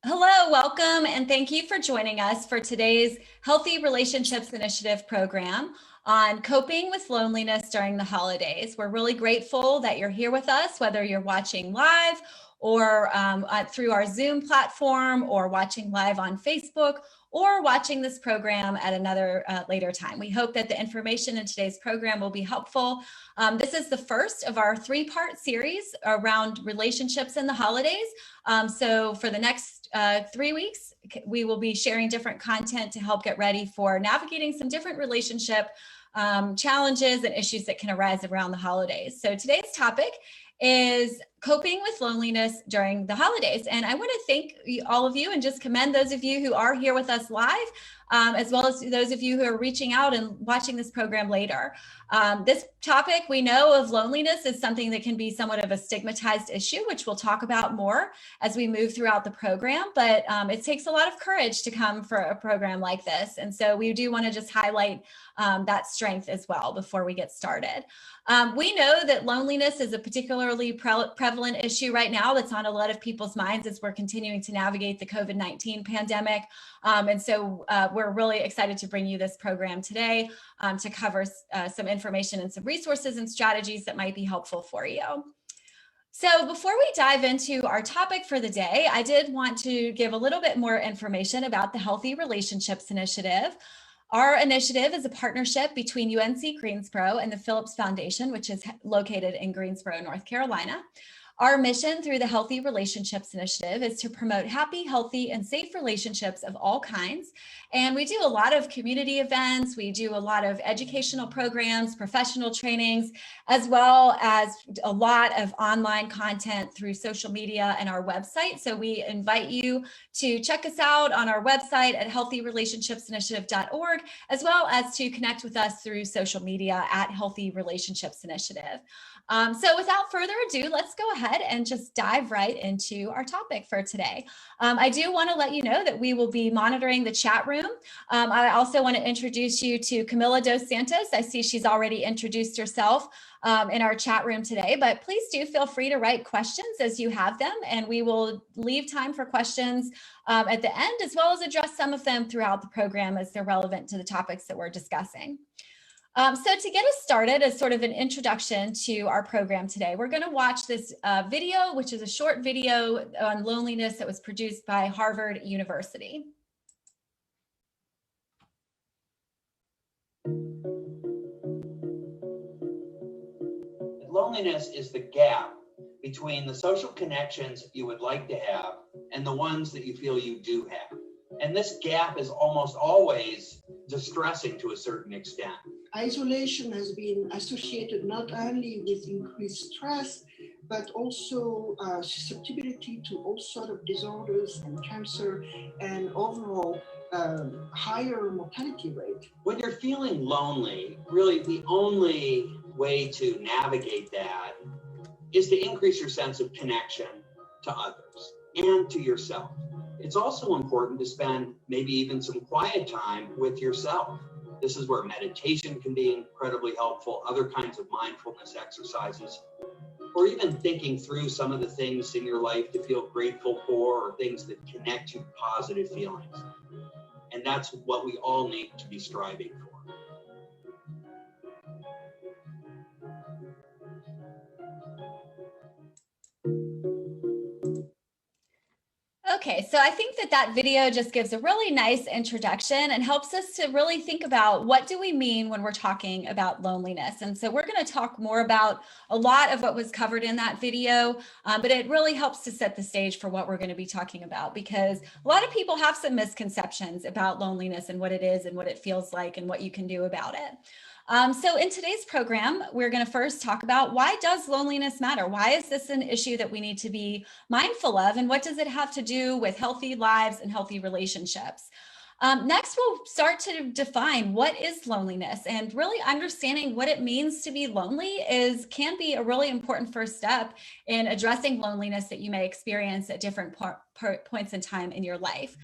Hello, welcome, and thank you for joining us for today's Healthy Relationships Initiative program on coping with loneliness during the holidays. We're really grateful that you're here with us, whether you're watching live or through our Zoom platform, or watching live on Facebook, or watching this program at another later time. We hope that the information in today's program will be helpful. This is the first of our three-part series around relationships in the holidays. So for the next 3 weeks, we will be sharing different content to help get ready for navigating some different relationship challenges and issues that can arise around the holidays. So today's topic is coping with loneliness during the holidays. And I want to thank all of you and just commend those of you who are here with us live, as well as those of you who are reaching out and watching this program later. This topic, we know of loneliness, is something that can be somewhat of a stigmatized issue, which we'll talk about more as we move throughout the program. But it takes a lot of courage to come for a program like this. And so we do want to just highlight that strength as well before we get started. We know that loneliness is a particularly prevalent issue right now that's on a lot of people's minds as we're continuing to navigate the COVID-19 pandemic. And so we're really excited to bring you this program today to cover some information and some resources and strategies that might be helpful for you. So before we dive into our topic for the day, I did want to give a little bit more information about the Healthy Relationships Initiative. Our initiative is a partnership between UNC Greensboro and the Phillips Foundation, which is located in Greensboro, North Carolina. Our mission through the Healthy Relationships Initiative is to promote happy, healthy, and safe relationships of all kinds. And we do a lot of community events. We do a lot of educational programs, professional trainings, as well as a lot of online content through social media and our website. So we invite you to check us out on our website at healthyrelationshipsinitiative.org, as well as to connect with us through social media at Healthy Relationships Initiative. So without further ado, let's go ahead and just dive right into our topic for today. I do want to let you know that we will be monitoring the chat room. I also want to introduce you to Camila Dos Santos. I see she's already introduced herself in our chat room today, but please do feel free to write questions as you have them, and we will leave time for questions at the end, as well as address some of them throughout the program as they're relevant to the topics that we're discussing. So to get us started, as sort of an introduction to our program today, we're going to watch this video, which is a short video on loneliness that was produced by Harvard University. Loneliness is the gap between the social connections you would like to have and the ones that you feel you do have. And this gap is almost always distressing to a certain extent. Isolation has been associated not only with increased stress, but also susceptibility to all sorts of disorders and cancer and overall higher mortality rate. When you're feeling lonely, really the only way to navigate that is to increase your sense of connection to others and to yourself. It's also important to spend maybe even some quiet time with yourself. This is where meditation can be incredibly helpful, other kinds of mindfulness exercises, or even thinking through some of the things in your life to feel grateful for, or things that connect you to positive feelings. And that's what we all need to be striving for. Okay, so I think that video just gives a really nice introduction and helps us to really think about what do we mean when we're talking about loneliness. And so we're going to talk more about a lot of what was covered in that video, but it really helps to set the stage for what we're going to be talking about, because a lot of people have some misconceptions about loneliness and what it is and what it feels like and what you can do about it. So in today's program, we're going to first talk about, why does loneliness matter? Why is this an issue that we need to be mindful of? And what does it have to do with healthy lives and healthy relationships? Next, we'll start to define what is loneliness, and really understanding what it means to be lonely can be a really important first step in addressing loneliness that you may experience at different points in time in your life.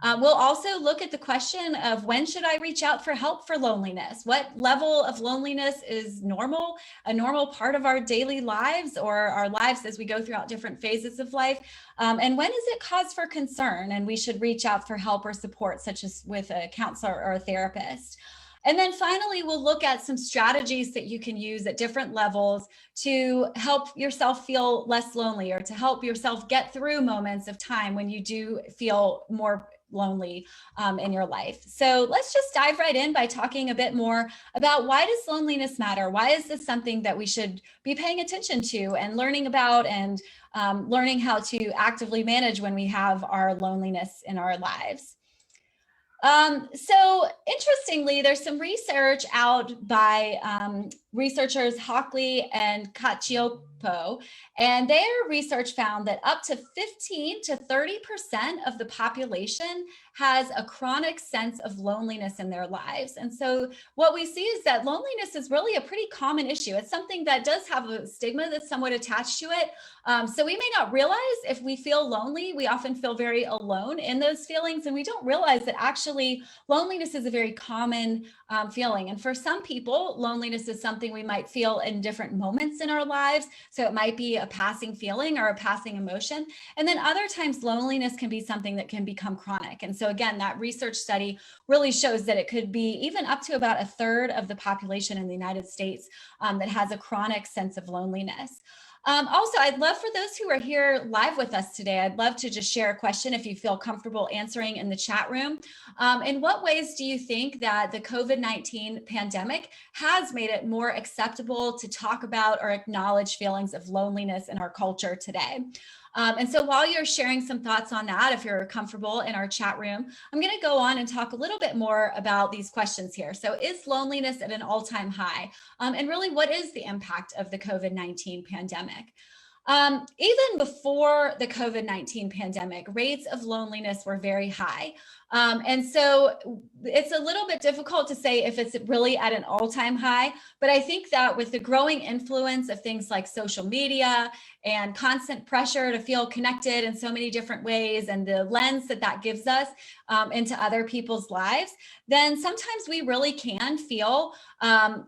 We'll also look at the question of when should I reach out for help for loneliness? What level of loneliness is normal, a normal part of our daily lives or our lives as we go throughout different phases of life? And when is it cause for concern and we should reach out for help or support, such as with a counselor or a therapist? And then finally, we'll look at some strategies that you can use at different levels to help yourself feel less lonely, or to help yourself get through moments of time when you do feel more lonely in your life. So let's just dive right in by talking a bit more about, why does loneliness matter? Why is this something that we should be paying attention to and learning about, and learning how to actively manage when we have our loneliness in our lives? So interestingly, there's some research out by researchers Hockley and Cacioppo, and their research found that up to 15 to 30% of the population has a chronic sense of loneliness in their lives. And so what we see is that loneliness is really a pretty common issue. It's something that does have a stigma that's somewhat attached to it. So we may not realize if we feel lonely, we often feel very alone in those feelings, and we don't realize that actually loneliness is a very common feeling. And for some people, loneliness is something we might feel in different moments in our lives. So it might be a passing feeling or a passing emotion. And then other times loneliness can be something that can become chronic. And so again, that research study really shows that it could be even up to about a third of the population in the United States that has a chronic sense of loneliness. Also, I'd love for those who are here live with us today, I'd love to just share a question if you feel comfortable answering in the chat room. In what ways do you think that the COVID-19 pandemic has made it more acceptable to talk about or acknowledge feelings of loneliness in our culture today? And so while you're sharing some thoughts on that, if you're comfortable in our chat room, I'm going to go on and talk a little bit more about these questions here. So is loneliness at an all-time high? And really, what is the impact of the COVID-19 pandemic? Even before the COVID-19 pandemic, rates of loneliness were very high. And so it's a little bit difficult to say if it's really at an all-time high, but I think that with the growing influence of things like social media and constant pressure to feel connected in so many different ways, and the lens that that gives us into other people's lives, then sometimes we really can feel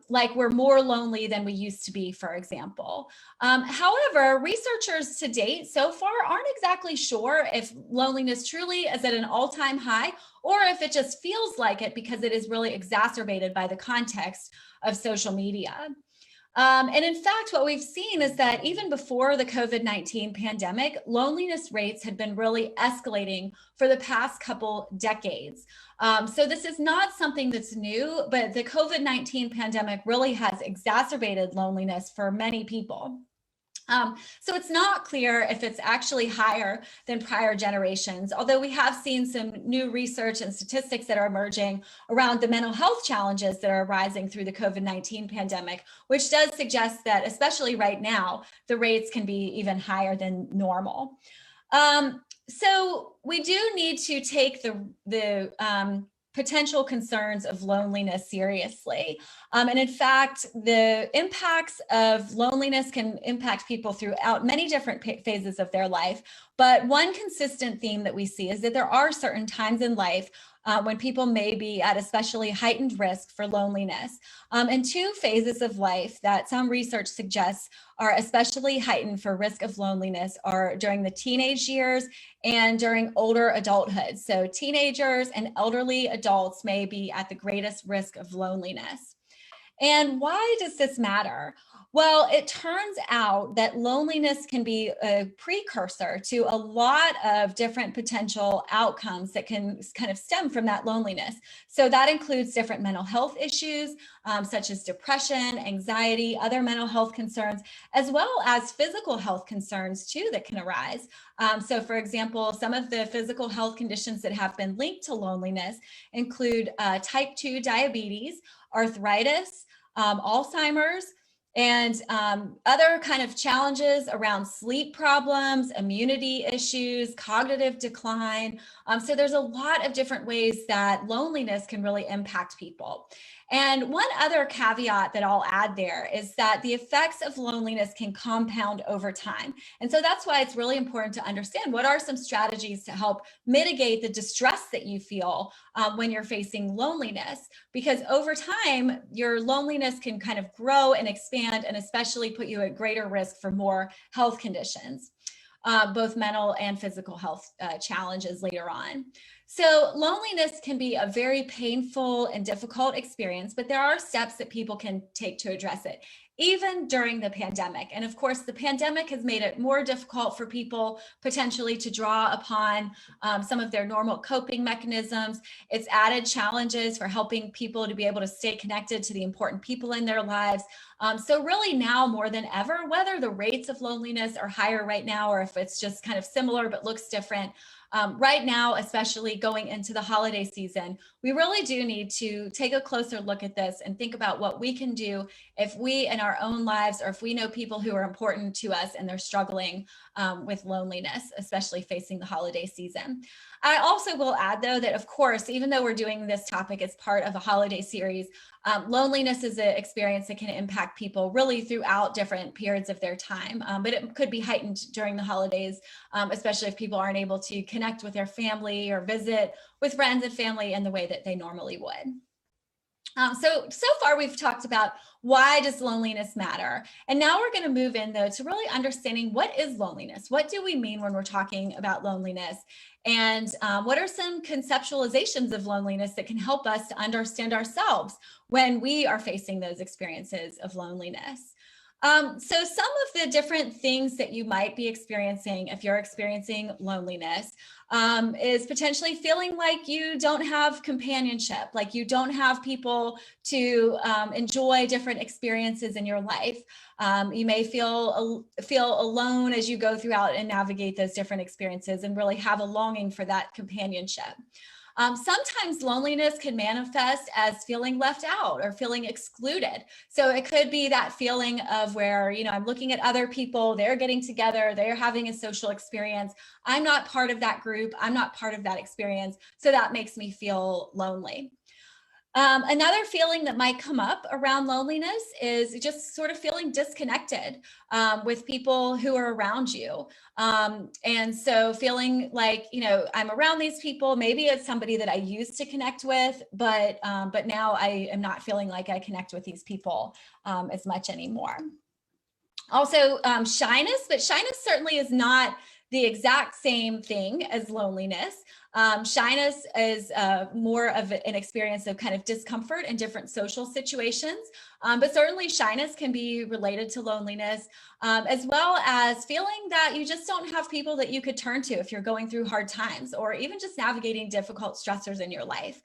like we're more lonely than we used to be, for example. However, researchers to date so far aren't exactly sure if loneliness truly is at an all-time high, or if it just feels like it because it is really exacerbated by the context of social media. And in fact, what we've seen is that even before the COVID-19 pandemic, loneliness rates had been really escalating for the past couple decades. So this is not something that's new, but the COVID-19 pandemic really has exacerbated loneliness for many people. So it's not clear if it's actually higher than prior generations, although we have seen some new research and statistics that are emerging around the mental health challenges that are arising through the COVID-19 pandemic, which does suggest that, especially right now, the rates can be even higher than normal. So we do need to take the potential concerns of loneliness seriously. And in fact, the impacts of loneliness can impact people throughout many different phases of their life. But one consistent theme that we see is that there are certain times in life when people may be at especially heightened risk for loneliness. And two phases of life that some research suggests are especially heightened for risk of loneliness are during the teenage years and during older adulthood. So teenagers and elderly adults may be at the greatest risk of loneliness. And why does this matter? Well, it turns out that loneliness can be a precursor to a lot of different potential outcomes that can kind of stem from that loneliness. So that includes different mental health issues, such as depression, anxiety, other mental health concerns, as well as physical health concerns too that can arise. So for example, some of the physical health conditions that have been linked to loneliness include type 2 diabetes, arthritis, Alzheimer's, and other kind of challenges around sleep problems, immunity issues, cognitive decline. So there's a lot of different ways that loneliness can really impact people. And one other caveat that I'll add there is that the effects of loneliness can compound over time. And so that's why it's really important to understand what are some strategies to help mitigate the distress that you feel when you're facing loneliness, because over time, your loneliness can kind of grow and expand and especially put you at greater risk for more health conditions. Both mental and physical health challenges later on. So loneliness can be a very painful and difficult experience, but there are steps that people can take to address it, even during the pandemic. And of course, the pandemic has made it more difficult for people potentially to draw upon some of their normal coping mechanisms. It's added challenges for helping people to be able to stay connected to the important people in their lives. So really now more than ever, whether the rates of loneliness are higher right now, or if it's just kind of similar but looks different, right now, especially going into the holiday season, we really do need to take a closer look at this and think about what we can do if we in our own lives, or if we know people who are important to us and they're struggling with loneliness, especially facing the holiday season. I also will add, though, that of course, even though we're doing this topic as part of a holiday series, loneliness is an experience that can impact people really throughout different periods of their time, but it could be heightened during the holidays, especially if people aren't able to connect with their family or visit with friends and family in the way that they normally would. So far we've talked about why does loneliness matter? And now we're going to move in, though, to really understanding what is loneliness? What do we mean when we're talking about loneliness? And what are some conceptualizations of loneliness that can help us to understand ourselves when we are facing those experiences of loneliness? So some of the different things that you might be experiencing if you're experiencing loneliness is potentially feeling like you don't have companionship, like you don't have people to enjoy different experiences in your life. You may feel alone as you go throughout and navigate those different experiences and really have a longing for that companionship. Sometimes loneliness can manifest as feeling left out or feeling excluded. So it could be that feeling of where, I'm looking at other people, they're getting together, they're having a social experience. I'm not part of that group. I'm not part of that experience. So that makes me feel lonely. Another feeling that might come up around loneliness is just sort of feeling disconnected with people who are around you. And so feeling like, I'm around these people, maybe it's somebody that I used to connect with, but now I am not feeling like I connect with these people as much anymore. Also, shyness, but shyness certainly is not the exact same thing as loneliness. Shyness is more of an experience of kind of discomfort in different social situations, but certainly shyness can be related to loneliness, as well as feeling that you just don't have people that you could turn to if you're going through hard times or even just navigating difficult stressors in your life.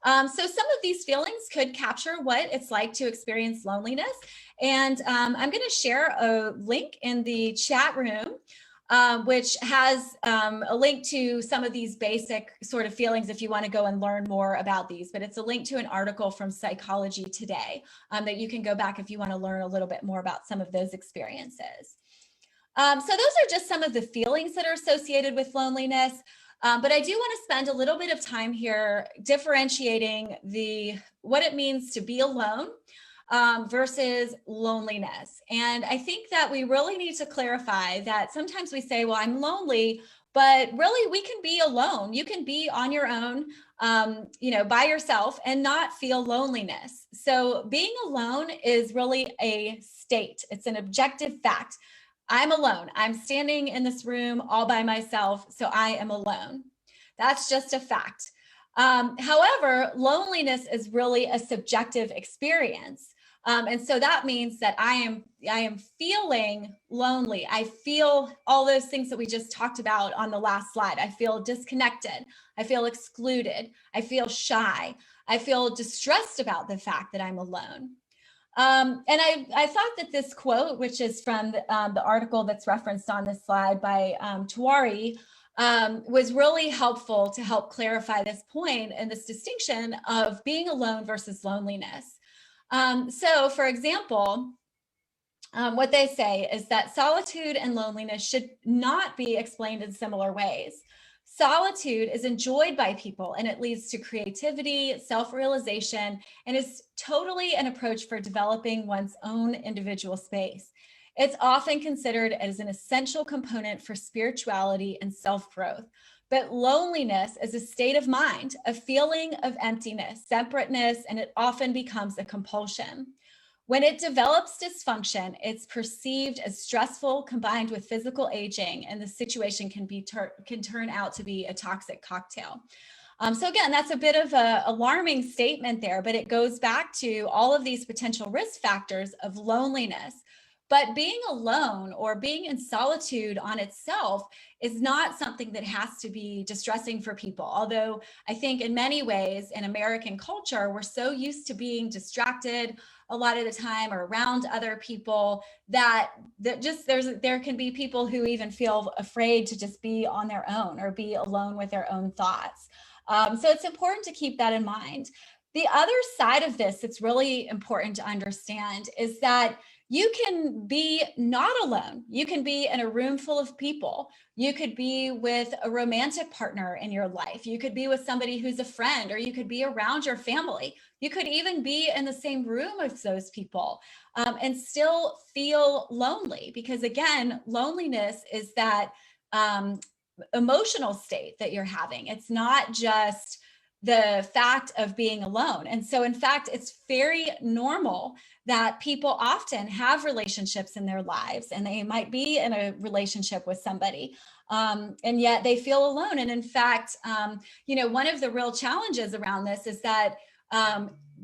So some of these feelings could capture what it's like to experience loneliness. And I'm going to share a link in the chat room, which has a link to some of these basic sort of feelings if you want to go and learn more about these. But it's a link to an article from Psychology Today that you can go back if you want to learn a little bit more about some of those experiences. So those are just some of the feelings that are associated with loneliness. But I do want to spend a little bit of time here differentiating what it means to be alone versus loneliness. And I think that we really need to clarify that sometimes we say, well, I'm lonely, but really we can be alone. You can be on your own, by yourself and not feel loneliness. So being alone is really a state. It's an objective fact. I'm alone. I'm standing in this room all by myself, so I am alone. That's just a fact. However, loneliness is really a subjective experience. And so that means that I am feeling lonely. I feel all those things that we just talked about on the last slide. I feel disconnected. I feel excluded. I feel shy. I feel distressed about the fact that I'm alone. And I thought that this quote, which is from the article that's referenced on this slide by Tawari, was really helpful to help clarify this point and this distinction of being alone versus loneliness. So, for example, what they say is that solitude and loneliness should not be explained in similar ways. Solitude is enjoyed by people, and it leads to creativity, self-realization, and is totally an approach for developing one's own individual space. It's often considered as an essential component for spirituality and self-growth. But loneliness is a state of mind, a feeling of emptiness, separateness, and it often becomes a compulsion. When it develops dysfunction, it's perceived as stressful combined with physical aging, and the situation can turn out to be a toxic cocktail. So again, that's a bit of an alarming statement there, but it goes back to all of these potential risk factors of loneliness. But being alone or being in solitude on itself is not something that has to be distressing for people. Although I think in many ways in American culture, we're so used to being distracted a lot of the time or around other people that just there can be people who even feel afraid to just be on their own or be alone with their own thoughts. So it's important to keep that in mind. The other side of this that's really important to understand is that you can be not alone. You can be in a room full of people. You could be with a romantic partner in your life. You could be with somebody who's a friend, or you could be around your family. You could even be in the same room as those people and still feel lonely, because again, loneliness is that emotional state that you're having. It's not just the fact of being alone. And so in fact, it's very normal that people often have relationships in their lives, and they might be in a relationship with somebody, and yet they feel alone. And in fact, one of the real challenges around this is that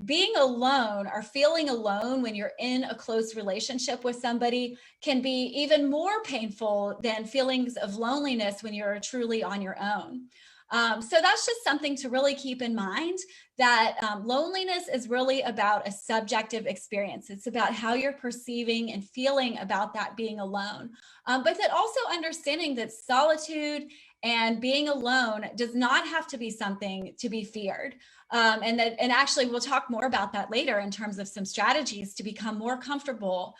being alone or feeling alone when you're in a close relationship with somebody can be even more painful than feelings of loneliness when you're truly on your own. So that's just something to really keep in mind, that loneliness is really about a subjective experience. It's about how you're perceiving and feeling about that being alone. But that also understanding that solitude and being alone does not have to be something to be feared. And actually we'll talk more about that later in terms of some strategies to become more comfortable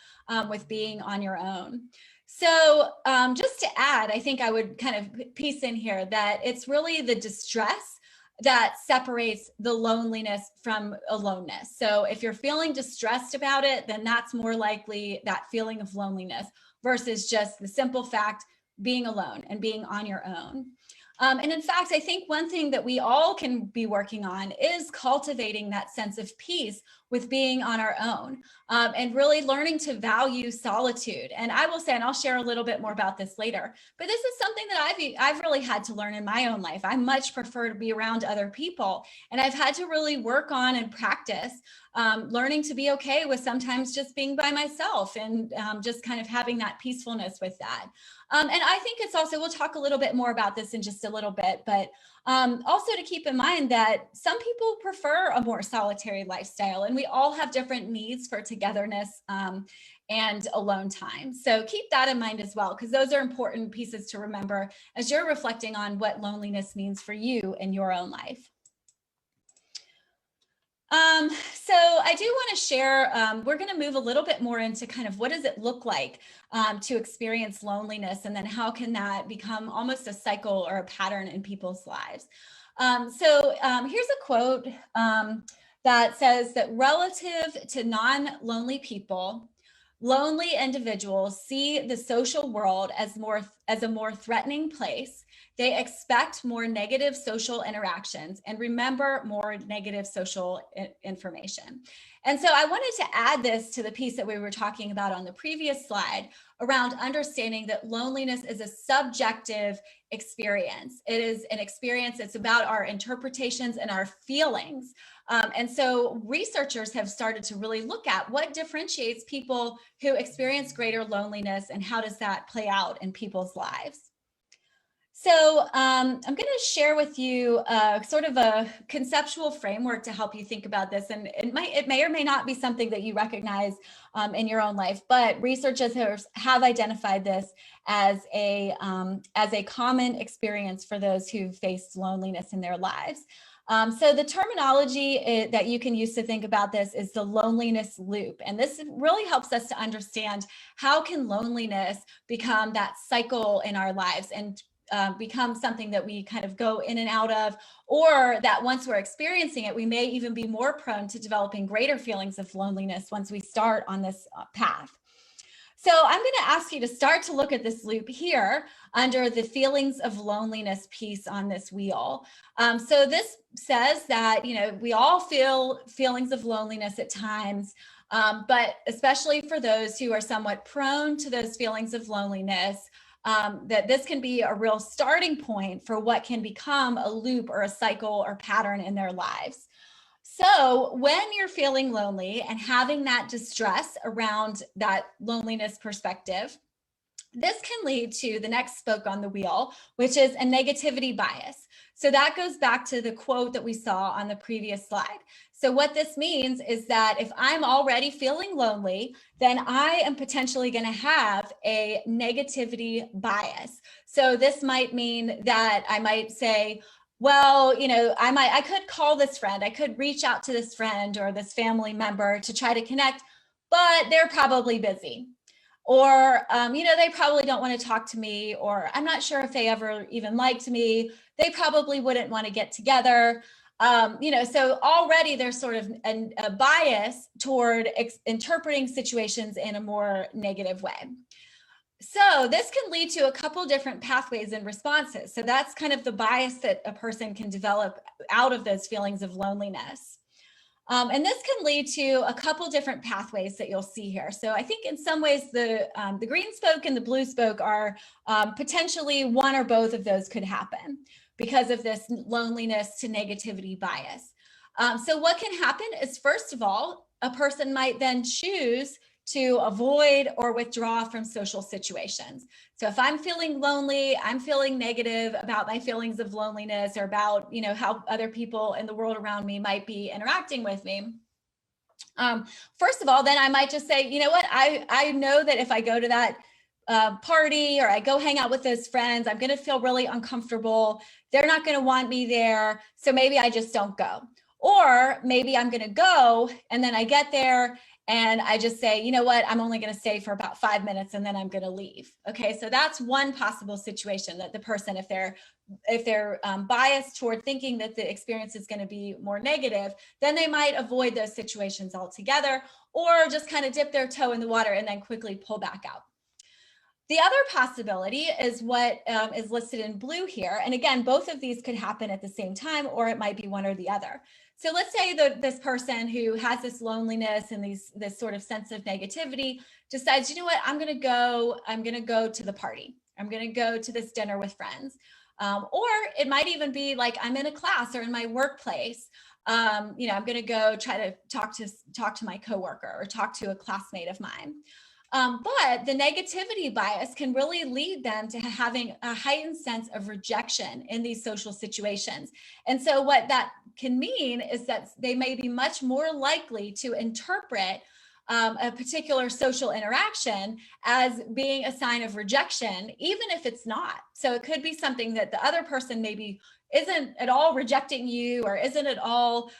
with being on your own. So just to add, I think I would kind of piece in here that it's really the distress that separates the loneliness from aloneness. So if you're feeling distressed about it, then that's more likely that feeling of loneliness versus just the simple fact being alone and being on your own. And in fact, I think one thing that we all can be working on is cultivating that sense of peace with being on our own, and really learning to value solitude. And I will say, and I'll share a little bit more about this later, but this is something that I've really had to learn in my own life. I much prefer to be around other people, and I've had to really work on and practice learning to be okay with sometimes just being by myself and just kind of having that peacefulness with that. And I think it's also, we'll talk a little bit more about this in just a little bit, but also to keep in mind that some people prefer a more solitary lifestyle, and we all have different needs for togetherness and alone time. So keep that in mind as well, because those are important pieces to remember as you're reflecting on what loneliness means for you in your own life. So I do want to share, we're going to move a little bit more into kind of what does it look like to experience loneliness, and then how can that become almost a cycle or a pattern in people's lives. So here's a quote that says that relative to non-lonely people, lonely individuals see the social world as a more threatening place. They expect more negative social interactions and remember more negative social information. And so I wanted to add this to the piece that we were talking about on the previous slide around understanding that loneliness is a subjective experience. It is an experience, it's about our interpretations and our feelings. And so researchers have started to really look at what differentiates people who experience greater loneliness and how does that play out in people's lives. So I'm going to share with you sort of a conceptual framework to help you think about this. And it may or may not be something that you recognize in your own life, but researchers have identified this as a common experience for those who face loneliness in their lives. So the terminology that you can use to think about this is the loneliness loop. And this really helps us to understand how can loneliness become that cycle in our lives and becomes something that we kind of go in and out of, or that once we're experiencing it, we may even be more prone to developing greater feelings of loneliness once we start on this path. So I'm going to ask you to start to look at this loop here under the feelings of loneliness piece on this wheel. So this says that, you know, we all feel feelings of loneliness at times, but especially for those who are somewhat prone to those feelings of loneliness, that this can be a real starting point for what can become a loop or a cycle or pattern in their lives. So when you're feeling lonely and having that distress around that loneliness perspective, this can lead to the next spoke on the wheel, which is a negativity bias. So that goes back to the quote that we saw on the previous slide. So what this means is that if I'm already feeling lonely, then I am potentially going to have a negativity bias. So this might mean that I might say, well, you know, I could call this friend, I could reach out to this friend or this family member to try to connect, but they're probably busy. Or, you know, they probably don't want to talk to me, or I'm not sure if they ever even liked me. They probably wouldn't want to get together. You know, so already there's sort of a bias toward interpreting situations in a more negative way. So this can lead to a couple different pathways and responses. So that's kind of the bias that a person can develop out of those feelings of loneliness. And this can lead to a couple different pathways that you'll see here. So I think in some ways the green spoke and the blue spoke are potentially one or both of those could happen because of this loneliness to negativity bias. So what can happen is, first of all, a person might then choose to avoid or withdraw from social situations. So if I'm feeling lonely, I'm feeling negative about my feelings of loneliness or about, you know, how other people in the world around me might be interacting with me. First of all, then I might just say, you know what, I know that if I go to that party or I go hang out with those friends, I'm going to feel really uncomfortable. They're not going to want me there. So maybe I just don't go. Or maybe I'm going to go and then I get there and I just say, you know what, I'm only going to stay for about 5 minutes and then I'm going to leave. Okay, so that's one possible situation that the person, if they're biased toward thinking that the experience is going to be more negative, then they might avoid those situations altogether, or just kind of dip their toe in the water and then quickly pull back out. The other possibility is what is listed in blue here. And again, both of these could happen at the same time, or it might be one or the other. So let's say that this person who has this loneliness and this sort of sense of negativity decides, you know what, I'm going to go to the party. I'm going to go to this dinner with friends. Or it might even be like I'm in a class or in my workplace. You know, I'm going to go try to talk to my coworker or talk to a classmate of mine. But the negativity bias can really lead them to having a heightened sense of rejection in these social situations. And so what that can mean is that they may be much more likely to interpret a particular social interaction as being a sign of rejection, even if it's not. So it could be something that the other person maybe isn't at all rejecting you or isn't at all,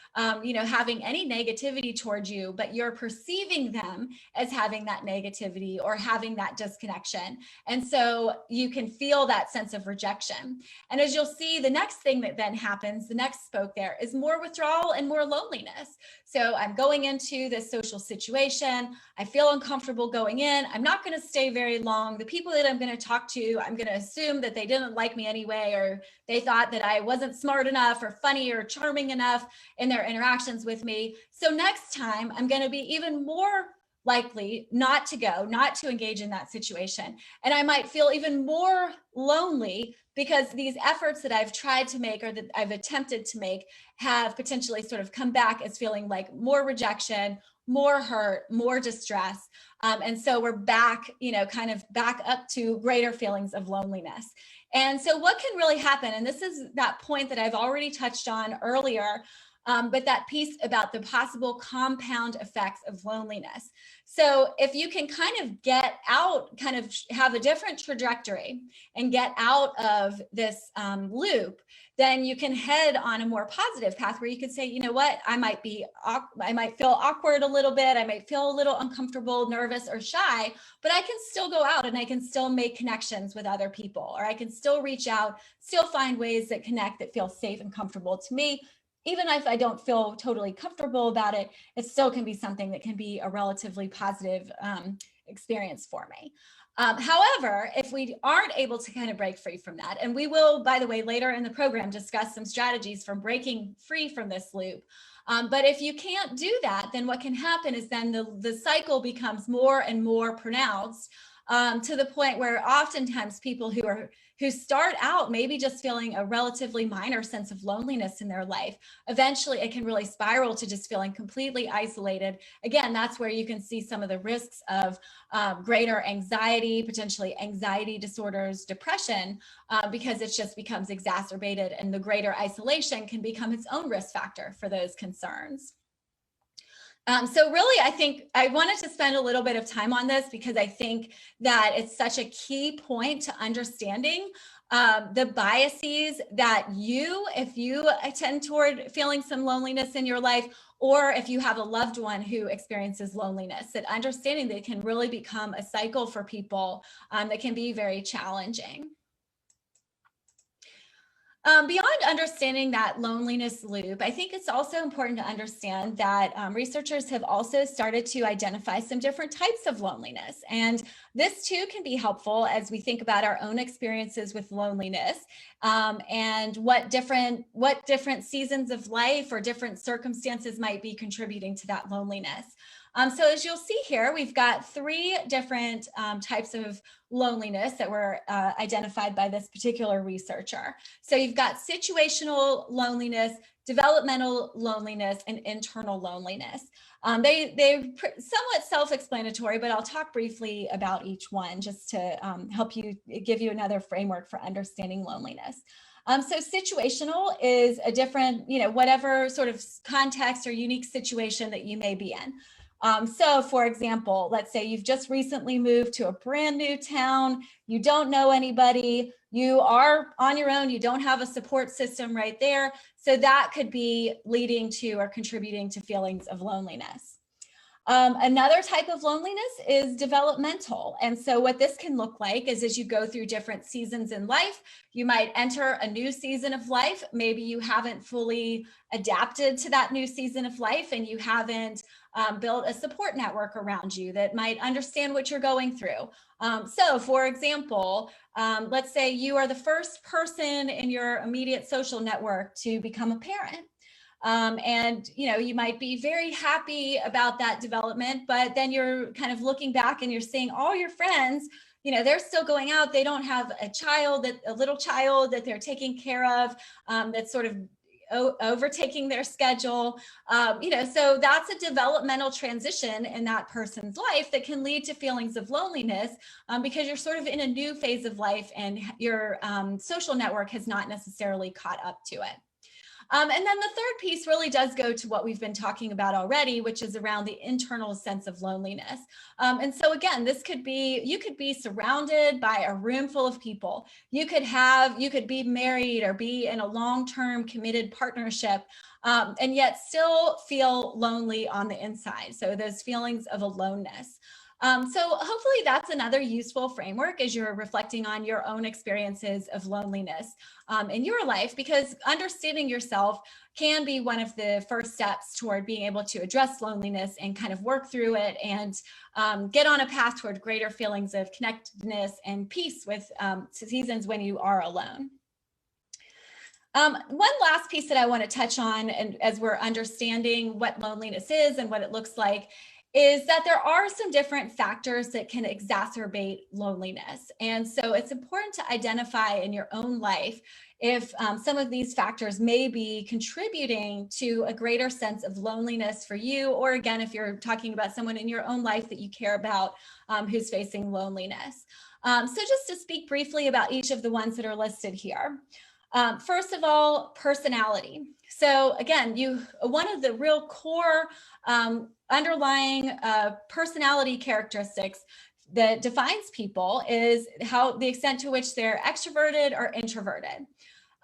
you know, having any negativity towards you, but you're perceiving them as having that negativity or having that disconnection. And so you can feel that sense of rejection. And as you'll see, the next thing that then happens, the next spoke there, is more withdrawal and more loneliness. So I'm going into this social situation. I feel uncomfortable going in. I'm not going to stay very long. The people that I'm going to talk to, I'm going to assume that they didn't like me anyway, or they thought that I wasn't smart enough or funny or charming enough in their interactions with me. So next time I'm going to be even more likely not to go, not to engage in that situation. And I might feel even more lonely because these efforts that I've tried to make or that I've attempted to make have potentially sort of come back as feeling like more rejection, more hurt, more distress. And so we're back, you know, kind of back up to greater feelings of loneliness. And so what can really happen, and this is that point that I've already touched on earlier, but that piece about the possible compound effects of loneliness. So if you can kind of get out, kind of have a different trajectory and get out of this loop, then you can head on a more positive path where you could say, you know what, I might feel awkward a little bit. I might feel a little uncomfortable, nervous, or shy, but I can still go out and I can still make connections with other people, or I can still reach out, still find ways that connect that feel safe and comfortable to me. Even if I don't feel totally comfortable about it, it still can be something that can be a relatively positive experience for me. However, if we aren't able to kind of break free from that, and we will, by the way, later in the program, discuss some strategies for breaking free from this loop. But if you can't do that, then what can happen is then the cycle becomes more and more pronounced, to the point where oftentimes people who start out maybe just feeling a relatively minor sense of loneliness in their life, eventually it can really spiral to just feeling completely isolated. Again, that's where you can see some of the risks of greater anxiety, potentially anxiety disorders, depression, because it just becomes exacerbated, and the greater isolation can become its own risk factor for those concerns. So really, I think I wanted to spend a little bit of time on this because I think that it's such a key point to understanding the biases that if you tend toward feeling some loneliness in your life, or if you have a loved one who experiences loneliness, that understanding that it can really become a cycle for people that can be very challenging. Beyond understanding that loneliness loop, I think it's also important to understand that researchers have also started to identify some different types of loneliness. And this too can be helpful as we think about our own experiences with loneliness, and what different seasons of life or different circumstances might be contributing to that loneliness. So as you'll see here, we've got 3 different types of loneliness that were identified by this particular researcher. So you've got situational loneliness, developmental loneliness, and internal loneliness. They're somewhat self-explanatory, but I'll talk briefly about each one just to give you another framework for understanding loneliness. So situational is a different, whatever sort of context or unique situation that you may be in. So for example, let's say you've just recently moved to a brand new town, you don't know anybody, you are on your own, you don't have a support system right there. So that could be leading to or contributing to feelings of loneliness. Another type of loneliness is developmental. And so what this can look like is as you go through different seasons in life, you might enter a new season of life. Maybe you haven't fully adapted to that new season of life, and you haven't built a support network around you that might understand what you're going through. So for example, let's say you are the first person in your immediate social network to become a parent. And you might be very happy about that development, but then you're kind of looking back and you're seeing all your friends, they're still going out. They don't have a little child that they're taking care of, that's sort of overtaking their schedule. So that's a developmental transition in that person's life that can lead to feelings of loneliness, because you're sort of in a new phase of life and your social network has not necessarily caught up to it. And then the third piece really does go to what we've been talking about already, which is around the internal sense of loneliness. And so again, you could be surrounded by a room full of people. You could be married or be in a long-term committed partnership, and yet still feel lonely on the inside. So those feelings of aloneness. So hopefully that's another useful framework as you're reflecting on your own experiences of loneliness in your life, because understanding yourself can be one of the first steps toward being able to address loneliness and kind of work through it and get on a path toward greater feelings of connectedness and peace with seasons when you are alone. One last piece that I want to touch on, and as we're understanding what loneliness is and what it looks like, is that there are some different factors that can exacerbate loneliness. And so it's important to identify in your own life if some of these factors may be contributing to a greater sense of loneliness for you, or again, if you're talking about someone in your own life that you care about who's facing loneliness. So just to speak briefly about each of the ones that are listed here. First of all, personality. So again, one of the real core underlying personality characteristics that defines people is the extent to which they're extroverted or introverted.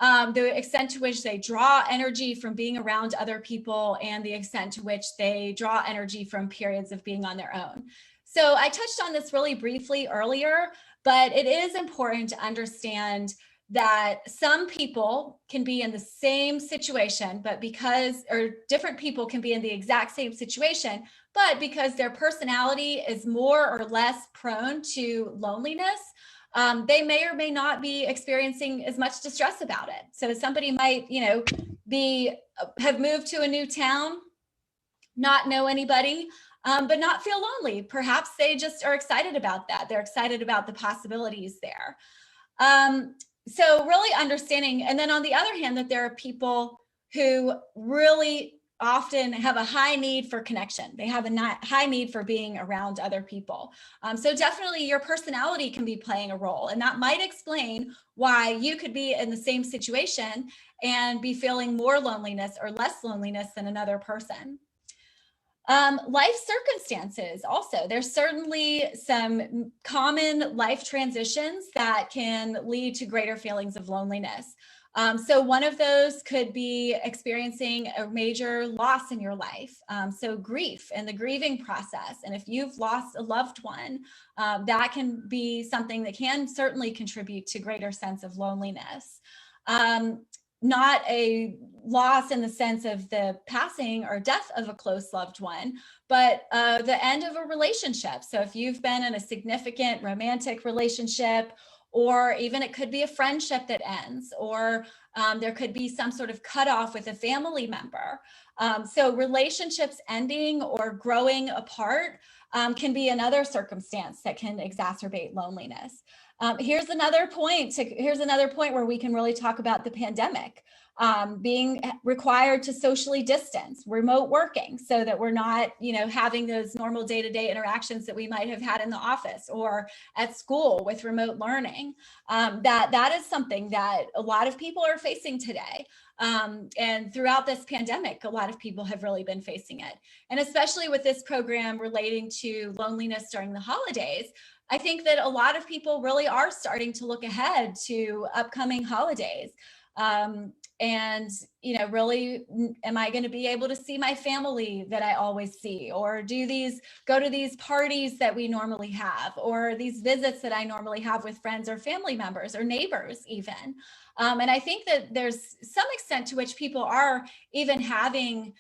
The extent to which they draw energy from being around other people, and the extent to which they draw energy from periods of being on their own. So I touched on this really briefly earlier, but it is important to understand that some people can be in the same situation, or different people can be in the exact same situation, but because their personality is more or less prone to loneliness, they may or may not be experiencing as much distress about it. So somebody might, have moved to a new town, not know anybody, but not feel lonely. Perhaps they just are excited about that. They're excited about the possibilities there. So really understanding, and then on the other hand, that there are people who really often have a high need for connection. They have a high need for being around other people. So definitely your personality can be playing a role, and that might explain why you could be in the same situation and be feeling more loneliness or less loneliness than another person. Life circumstances also. There's certainly some common life transitions that can lead to greater feelings of loneliness. So one of those could be experiencing a major loss in your life. So grief and the grieving process. And if you've lost a loved one, that can be something that can certainly contribute to greater sense of loneliness. Not a loss in the sense of the passing or death of a close loved one, but the end of a relationship. So if you've been in a significant romantic relationship, or even it could be a friendship that ends, or there could be some sort of cutoff with a family member. So relationships ending or growing apart can be another circumstance that can exacerbate loneliness. Here's another point where we can really talk about the pandemic, being required to socially distance, remote working, so that we're not, having those normal day-to-day interactions that we might have had in the office or at school with remote learning. That is something that a lot of people are facing today. And throughout this pandemic, a lot of people have really been facing it. And especially with this program relating to loneliness during the holidays, I think that a lot of people really are starting to look ahead to upcoming holidays. And, really, am I going to be able to see my family that I always see, or go to these parties that we normally have, or these visits that I normally have with friends or family members or neighbors even. And I think that there's some extent to which people are even having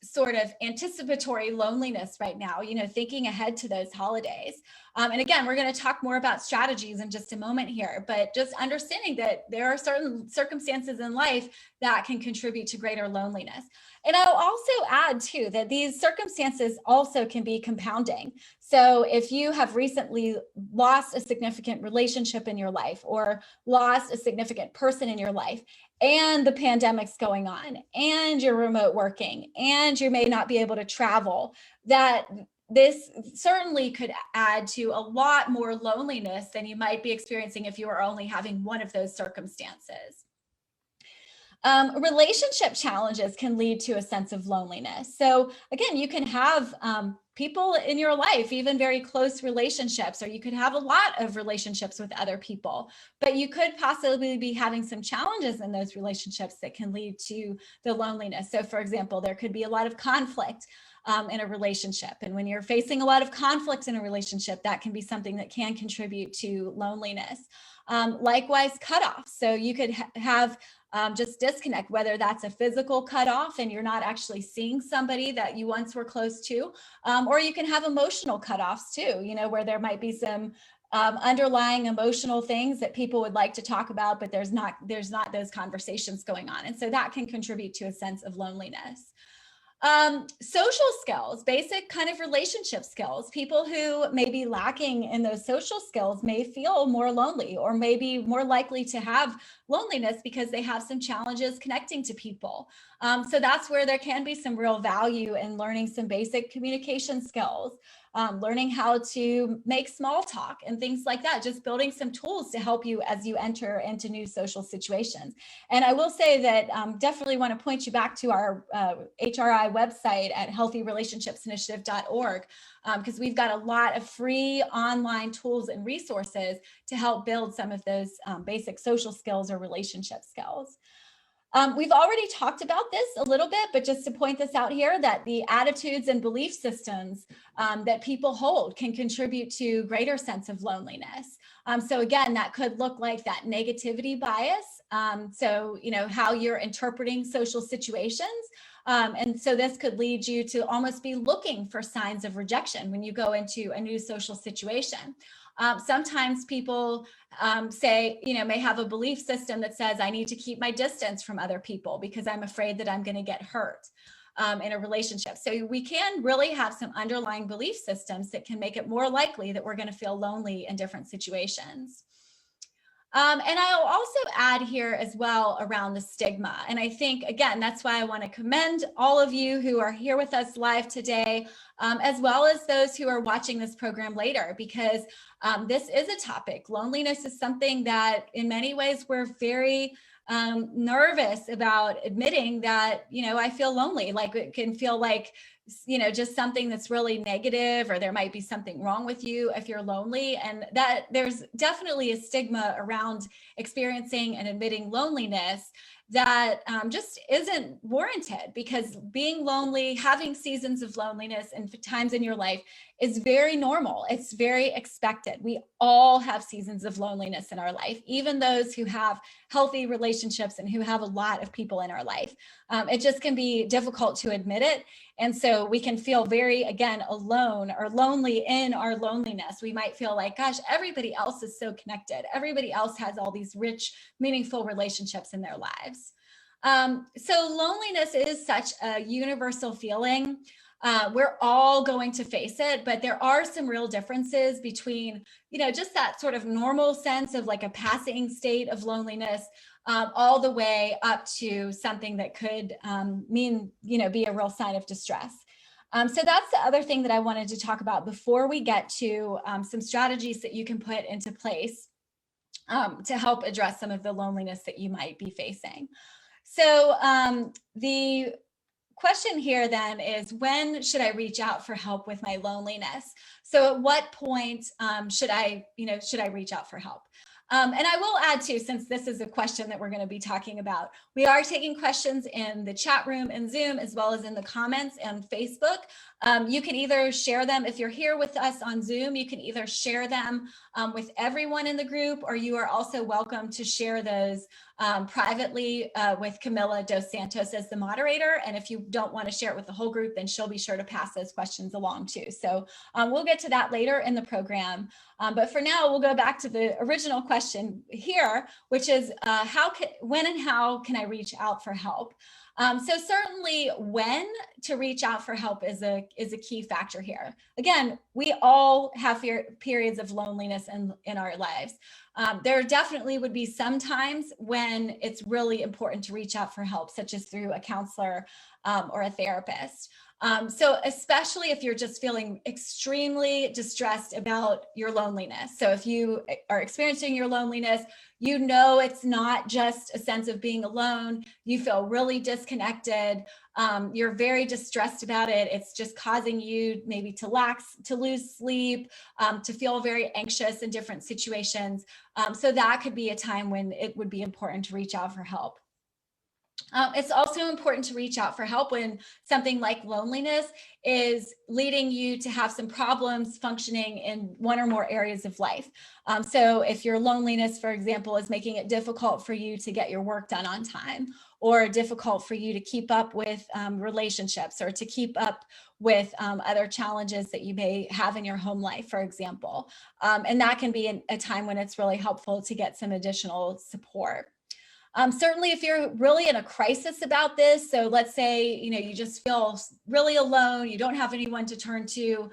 sort of anticipatory loneliness right now, thinking ahead to those holidays. And again, we're going to talk more about strategies in just a moment here, but just understanding that there are certain circumstances in life that can contribute to greater loneliness. And I'll also add too, that these circumstances also can be compounding. So if you have recently lost a significant relationship in your life, or lost a significant person in your life, and the pandemic's going on, and you're remote working, and you may not be able to travel, that this certainly could add to a lot more loneliness than you might be experiencing if you were only having one of those circumstances. Relationship challenges can lead to a sense of loneliness. So again, you can have people in your life, even very close relationships, or you could have a lot of relationships with other people, but you could possibly be having some challenges in those relationships that can lead to the loneliness. So for example, there could be a lot of conflict in a relationship. And when you're facing a lot of conflict in a relationship, that can be something that can contribute to loneliness. Likewise, cutoffs. So you could have just disconnect, whether that's a physical cutoff and you're not actually seeing somebody that you once were close to, or you can have emotional cutoffs too, where there might be some underlying emotional things that people would like to talk about, but there's not those conversations going on. And so that can contribute to a sense of loneliness. Social skills, basic kind of relationship skills. People who may be lacking in those social skills may feel more lonely, or may be more likely to have loneliness because they have some challenges connecting to people. So that's where there can be some real value in learning some basic communication skills. learning how to make small talk and things like that, just building some tools to help you as you enter into new social situations. And I will say that definitely want to point you back to our HRI website at healthyrelationshipsinitiative.org, because we've got a lot of free online tools and resources to help build some of those basic social skills or relationship skills. We've already talked about this a little bit, but just to point this out here, that the attitudes and belief systems that people hold can contribute to greater sense of loneliness. So again, that could look like that negativity bias. So, you know, how you're interpreting social situations. And so this could lead you to almost be looking for signs of rejection when you go into a new social situation. Sometimes people say, you know, may have a belief system that says, I need to keep my distance from other people because I'm afraid that I'm going to get hurt in a relationship. So we can really have some underlying belief systems that can make it more likely that we're going to feel lonely in different situations. And I'll also add here as well around the stigma. And I think, again, that's why I want to commend all of you who are here with us live today, as well as those who are watching this program later, because this is a topic. Loneliness is something that in many ways we're very nervous about admitting that, you know, I feel lonely. Like it can feel like, you know, just something that's really negative, or there might be something wrong with you if you're lonely. And that there's definitely a stigma around experiencing and admitting loneliness that just isn't warranted, because being lonely, having seasons of loneliness and times in your life is very normal. It's very expected. We all have seasons of loneliness in our life, even those who have healthy relationships and who have a lot of people in our life. It just can be difficult to admit it. And so we can feel very, again, alone or lonely in our loneliness. We might feel like, gosh, everybody else is so connected. Everybody else has all these rich, meaningful relationships in their lives. So loneliness is such a universal feeling. We're all going to face it, but there are some real differences between, you know, just that sort of normal sense of like a passing state of loneliness, all the way up to something that could mean, you know, be a real sign of distress. So that's the other thing that I wanted to talk about before we get to some strategies that you can put into place to help address some of the loneliness that you might be facing. So the question here then is, when should I reach out for help with my loneliness? So at what point should I reach out for help? And I will add too, since this is a question that we're going to be talking about, we are taking questions in the chat room in Zoom, as well as in the comments on Facebook. You can either share them, if you're here with us on Zoom, you can either share them with everyone in the group, or you are also welcome to share those privately with Camila Dos Santos as the moderator. And if you don't want to share it with the whole group, then she'll be sure to pass those questions along too. So we'll get to that later in the program. But for now, we'll go back to the original question here, which is when and how can I reach out for help? So certainly when to reach out for help is a key factor here. Again, we all have periods of loneliness in our lives. There definitely would be some times when it's really important to reach out for help, such as through a counselor or a therapist. So especially if you're just feeling extremely distressed about your loneliness. So if you are experiencing your loneliness, you know it's not just a sense of being alone. You feel really disconnected. You're very distressed about it. It's just causing you maybe to lose sleep, to feel very anxious in different situations. So that could be a time when it would be important to reach out for help. It's also important to reach out for help when something like loneliness is leading you to have some problems functioning in one or more areas of life. So if your loneliness, for example, is making it difficult for you to get your work done on time, or difficult for you to keep up with relationships, or to keep up with other challenges that you may have in your home life, for example. And that can be a time when it's really helpful to get some additional support. Certainly if you're really in a crisis about this, so let's say, you just feel really alone, you don't have anyone to turn to,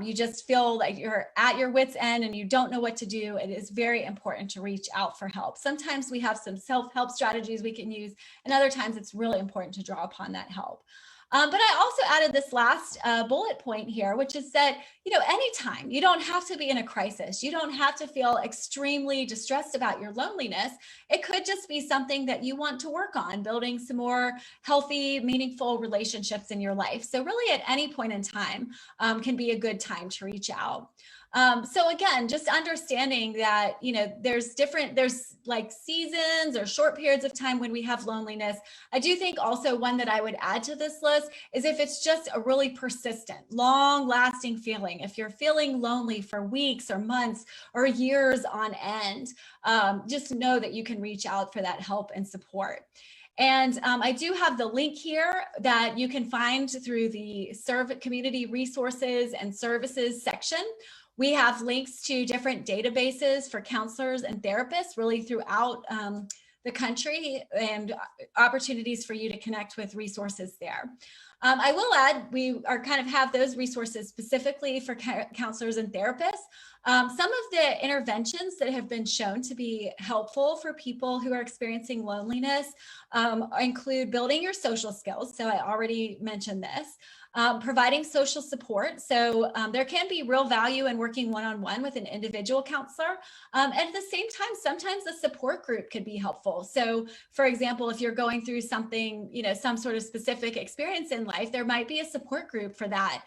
you just feel like you're at your wit's end and you don't know what to do, it is very important to reach out for help. Sometimes we have some self-help strategies we can use, and other times it's really important to draw upon that help. But I also added this last bullet point here, which is that, anytime, you don't have to be in a crisis. You don't have to feel extremely distressed about your loneliness. It could just be something that you want to work on, building some more healthy, meaningful relationships in your life. So really at any point in time can be a good time to reach out. So again, just understanding that, there's like seasons or short periods of time when we have loneliness. I do think also one that I would add to this list is if it's just a really persistent, long lasting feeling, if you're feeling lonely for weeks or months or years on end, just know that you can reach out for that help and support. And I do have the link here that you can find through the community resources and services section. We have links to different databases for counselors and therapists really throughout the country, and opportunities for you to connect with resources there. I will add, we are kind of have those resources specifically for counselors and therapists. Some of the interventions that have been shown to be helpful for people who are experiencing loneliness include building your social skills. So I already mentioned this. Providing social support. So there can be real value in working one-on-one with an individual counselor. And at the same time, sometimes a support group could be helpful. So for example, if you're going through something, some sort of specific experience in life, there might be a support group for that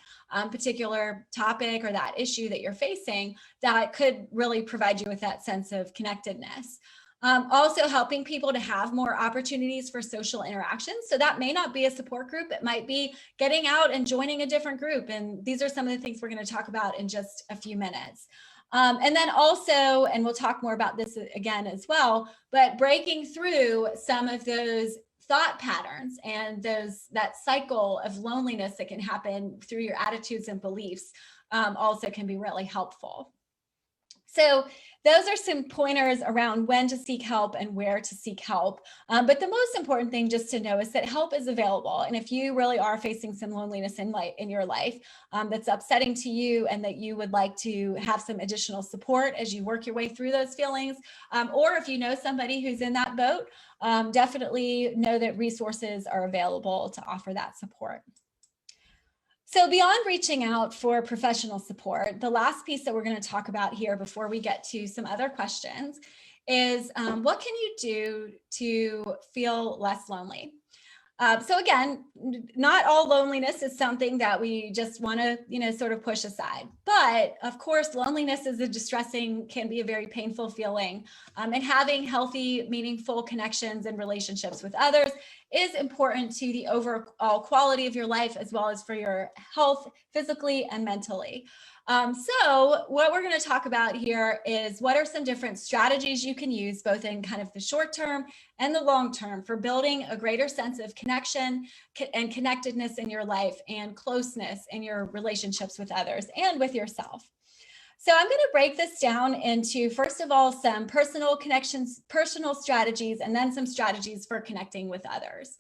particular topic or that issue that you're facing that could really provide you with that sense of connectedness. Also helping people to have more opportunities for social interactions. So that may not be a support group. It might be getting out and joining a different group. And these are some of the things we're going to talk about in just a few minutes. And then also, and we'll talk more about this again as well, but breaking through some of those thought patterns and that cycle of loneliness that can happen through your attitudes and beliefs also can be really helpful. So those are some pointers around when to seek help and where to seek help. But the most important thing just to know is that help is available. And if you really are facing some loneliness in your life that's upsetting to you and that you would like to have some additional support as you work your way through those feelings, or if you know somebody who's in that boat, definitely know that resources are available to offer that support. So beyond reaching out for professional support, the last piece that we're going to talk about here before we get to some other questions is what can you do to feel less lonely? So again, not all loneliness is something that we just want to, sort of push aside. But of course, loneliness can be a very painful feeling. And having healthy, meaningful connections and relationships with others is important to the overall quality of your life, as well as for your health, physically and mentally. So what we're going to talk about here is what are some different strategies you can use both in kind of the short term and the long term for building a greater sense of connection and connectedness in your life and closeness in your relationships with others and with yourself. So I'm going to break this down into, first of all, some personal connections, personal strategies, and then some strategies for connecting with others.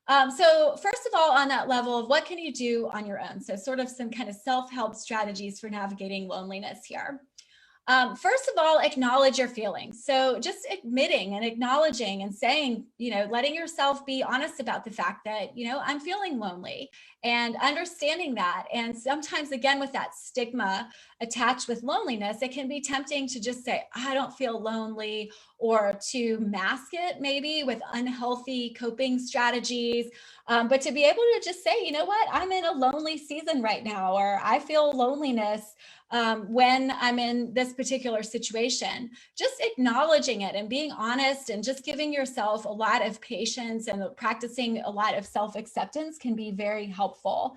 So first of all, on that level of what can you do on your own? So sort of some kind of self-help strategies for navigating loneliness here. First of all, acknowledge your feelings. So just admitting and acknowledging and saying, letting yourself be honest about the fact that, I'm feeling lonely and understanding that. And sometimes, again, with that stigma attached with loneliness, it can be tempting to just say, I don't feel lonely, or to mask it maybe with unhealthy coping strategies. But to be able to just say, I'm in a lonely season right now, or I feel loneliness when I'm in this particular situation, just acknowledging it and being honest and just giving yourself a lot of patience and practicing a lot of self-acceptance can be very helpful,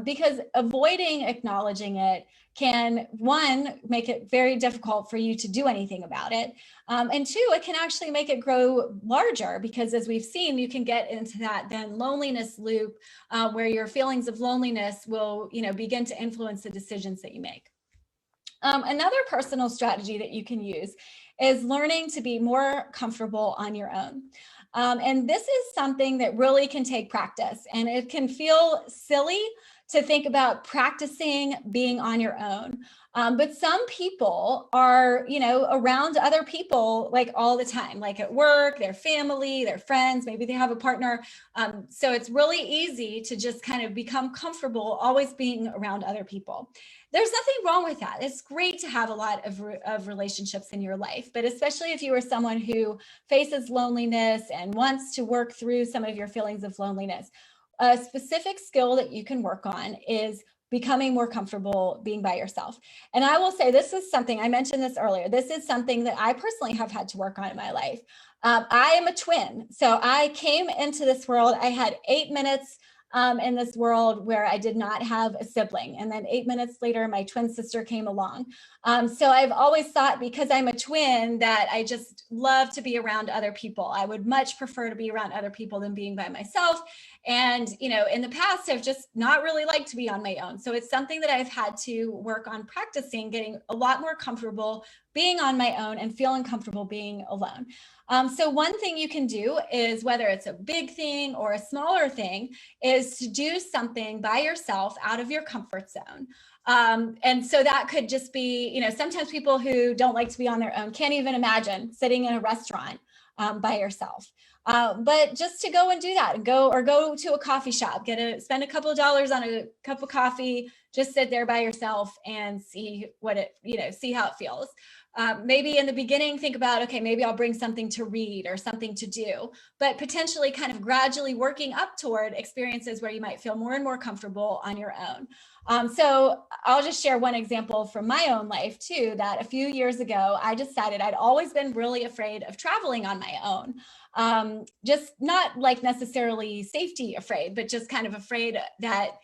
because avoiding acknowledging it can, one, make it very difficult for you to do anything about it. And two, it can actually make it grow larger, because as we've seen, you can get into that then loneliness loop where your feelings of loneliness will, begin to influence the decisions that you make. Another personal strategy that you can use is learning to be more comfortable on your own. And this is something that really can take practice, and it can feel silly to think about practicing being on your own. But some people are, around other people like all the time, like at work, their family, their friends, maybe they have a partner. So it's really easy to just kind of become comfortable always being around other people. There's nothing wrong with that. It's great to have a lot of relationships in your life, but especially if you are someone who faces loneliness and wants to work through some of your feelings of loneliness. A specific skill that you can work on is becoming more comfortable being by yourself. And I will say, this is something, I mentioned this earlier, this is something that I personally have had to work on in my life. I am a twin. So I came into this world, I had 8 minutes in this world where I did not have a sibling. And then 8 minutes later, my twin sister came along. So I've always thought, because I'm a twin, that I just love to be around other people. I would much prefer to be around other people than being by myself. And, in the past, I've just not really liked to be on my own. So it's something that I've had to work on practicing, getting a lot more comfortable being on my own and feeling comfortable being alone. So one thing you can do is, whether it's a big thing or a smaller thing, is to do something by yourself out of your comfort zone. And so that could just be, sometimes people who don't like to be on their own can't even imagine sitting in a restaurant by yourself. But just to go and do that, and go to a coffee shop, spend a couple of dollars on a cup of coffee, just sit there by yourself and see see how it feels. Maybe in the beginning, think about, okay, maybe I'll bring something to read or something to do, but potentially kind of gradually working up toward experiences where you might feel more and more comfortable on your own. So I'll just share one example from my own life too, that a few years ago, I decided I'd always been really afraid of traveling on my own. Just not like necessarily safety afraid, but just kind of afraid that,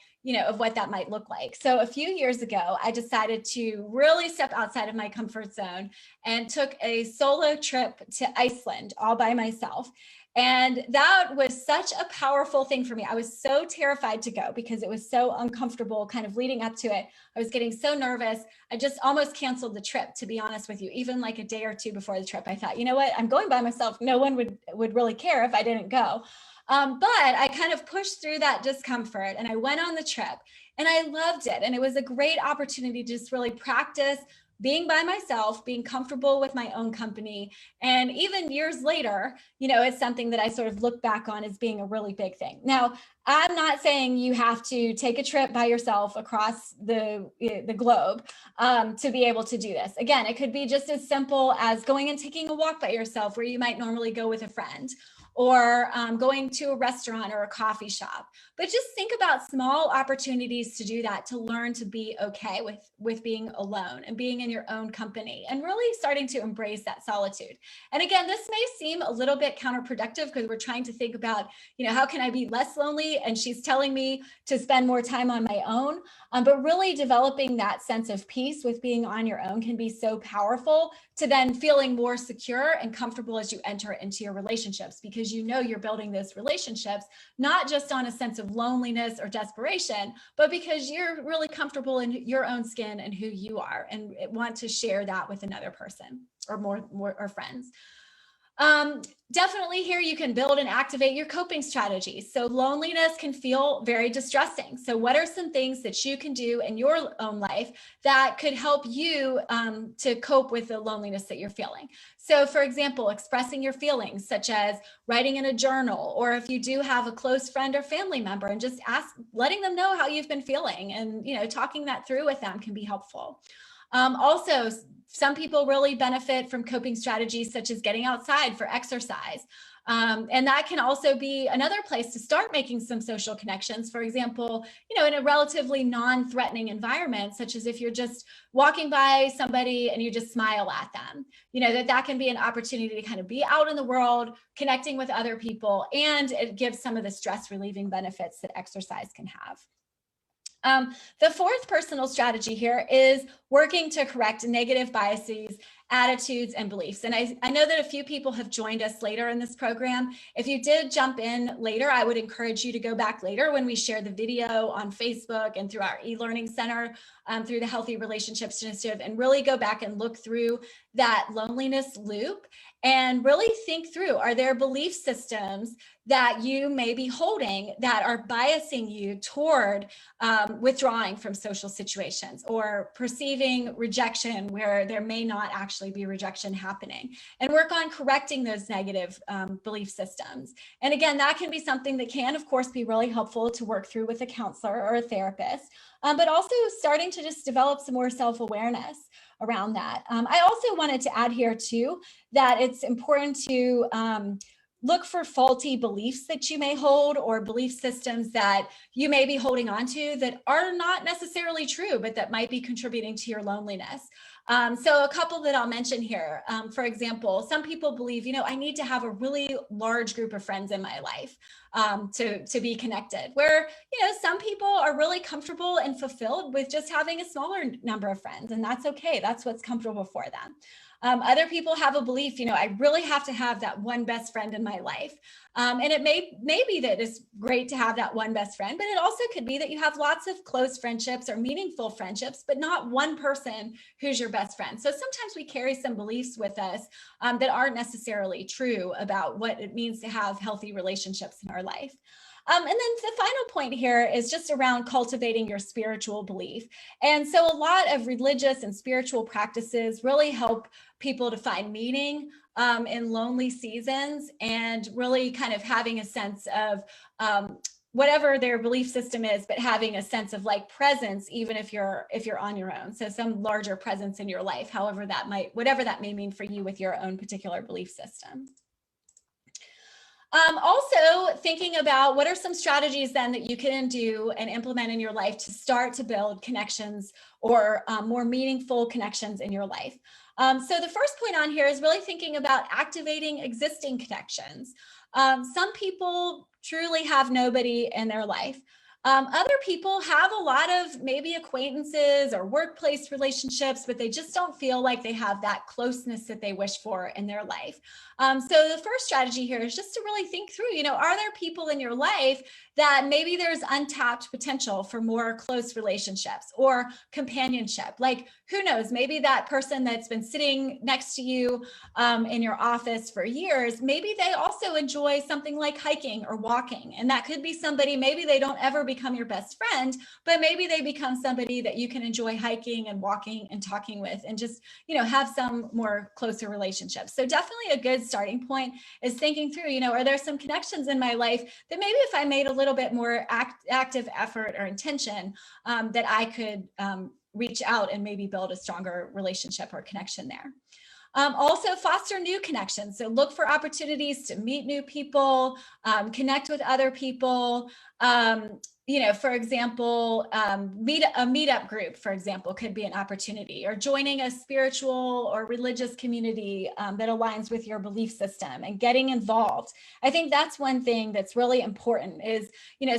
of what that might look like. So a few years ago, I decided to really step outside of my comfort zone and took a solo trip to Iceland all by myself. And that was such a powerful thing for me. I was so terrified to go because it was so uncomfortable kind of leading up to it. I was getting so nervous. I just almost canceled the trip, to be honest with you. Even like a day or two before the trip, I thought, you know what, I'm going by myself. No one would really care if I didn't go. But I kind of pushed through that discomfort and I went on the trip and I loved it. And it was a great opportunity to just really practice being by myself, being comfortable with my own company. And even years later, it's something that I sort of look back on as being a really big thing. Now, I'm not saying you have to take a trip by yourself across the globe to be able to do this. Again, it could be just as simple as going and taking a walk by yourself where you might normally go with a friend, or going to a restaurant or a coffee shop. But just think about small opportunities to do that, to learn to be okay with being alone and being in your own company and really starting to embrace that solitude. And again, this may seem a little bit counterproductive because we're trying to think about, how can I be less lonely? And she's telling me to spend more time on my own. But really developing that sense of peace with being on your own can be so powerful to then feeling more secure and comfortable as you enter into your relationships, because you're building those relationships, not just on a sense of loneliness or desperation, but because you're really comfortable in your own skin and who you are and want to share that with another person or more or friends. Definitely here you can build and activate your coping strategies. So loneliness can feel very distressing. So what are some things that you can do in your own life that could help you to cope with the loneliness that you're feeling? So for example, expressing your feelings, such as writing in a journal, or if you do have a close friend or family member, and just letting them know how you've been feeling, and talking that through with them can be helpful. Also, some people really benefit from coping strategies such as getting outside for exercise. And that can also be another place to start making some social connections. For example, in a relatively non-threatening environment, such as if you're just walking by somebody and you just smile at them, that can be an opportunity to kind of be out in the world, connecting with other people, and it gives some of the stress relieving benefits that exercise can have. The fourth personal strategy here is working to correct negative biases, attitudes, and beliefs. And I know that a few people have joined us later in this program. If you did jump in later, I would encourage you to go back later when we share the video on Facebook and through our e-learning center, through the Healthy Relationships Initiative, and really go back and look through that loneliness loop and really think through, are there belief systems that you may be holding that are biasing you toward withdrawing from social situations or perceiving rejection where there may not actually be rejection happening, and work on correcting those negative belief systems. And again, that can be something that can, of course, be really helpful to work through with a counselor or a therapist, but also starting to just develop some more self-awareness around that. I also wanted to add here too, that it's important to look for faulty beliefs that you may hold or belief systems that you may be holding on to that are not necessarily true, but that might be contributing to your loneliness. So a couple that I'll mention here, for example, some people believe, I need to have a really large group of friends in my life to be connected, where, some people are really comfortable and fulfilled with just having a smaller number of friends, and that's okay. That's what's comfortable for them. Other people have a belief, I really have to have that one best friend in my life. And it may be that it's great to have that one best friend, but it also could be that you have lots of close friendships or meaningful friendships, but not one person who's your best friend. So sometimes we carry some beliefs with us that aren't necessarily true about what it means to have healthy relationships in our life. And then the final point here is just around cultivating your spiritual belief. And so a lot of religious and spiritual practices really help people to find meaning in lonely seasons, and really kind of having a sense of whatever their belief system is, but having a sense of like presence, even if you're on your own. So some larger presence in your life, whatever that may mean for you with your own particular belief system. Also thinking about what are some strategies then that you can do and implement in your life to start to build connections or more meaningful connections in your life. So the first point on here is really thinking about activating existing connections. Some people truly have nobody in their life. Other people have a lot of maybe acquaintances or workplace relationships, but they just don't feel like they have that closeness that they wish for in their life. So the first strategy here is just to really think through, are there people in your life that maybe there's untapped potential for more close relationships or companionship? Like, who knows, maybe that person that's been sitting next to you in your office for years, maybe they also enjoy something like hiking or walking. And that could be somebody, maybe they don't ever become your best friend, but maybe they become somebody that you can enjoy hiking and walking and talking with, and just, have some more closer relationships. So definitely a good starting point is thinking through, are there some connections in my life that maybe if I made a little bit more active effort or intention, that I could reach out and maybe build a stronger relationship or connection there. Also foster new connections. So look for opportunities to meet new people, connect with other people. For example, a meetup group, for example, could be an opportunity, or joining a spiritual or religious community that aligns with your belief system and getting involved. I think that's one thing that's really important is,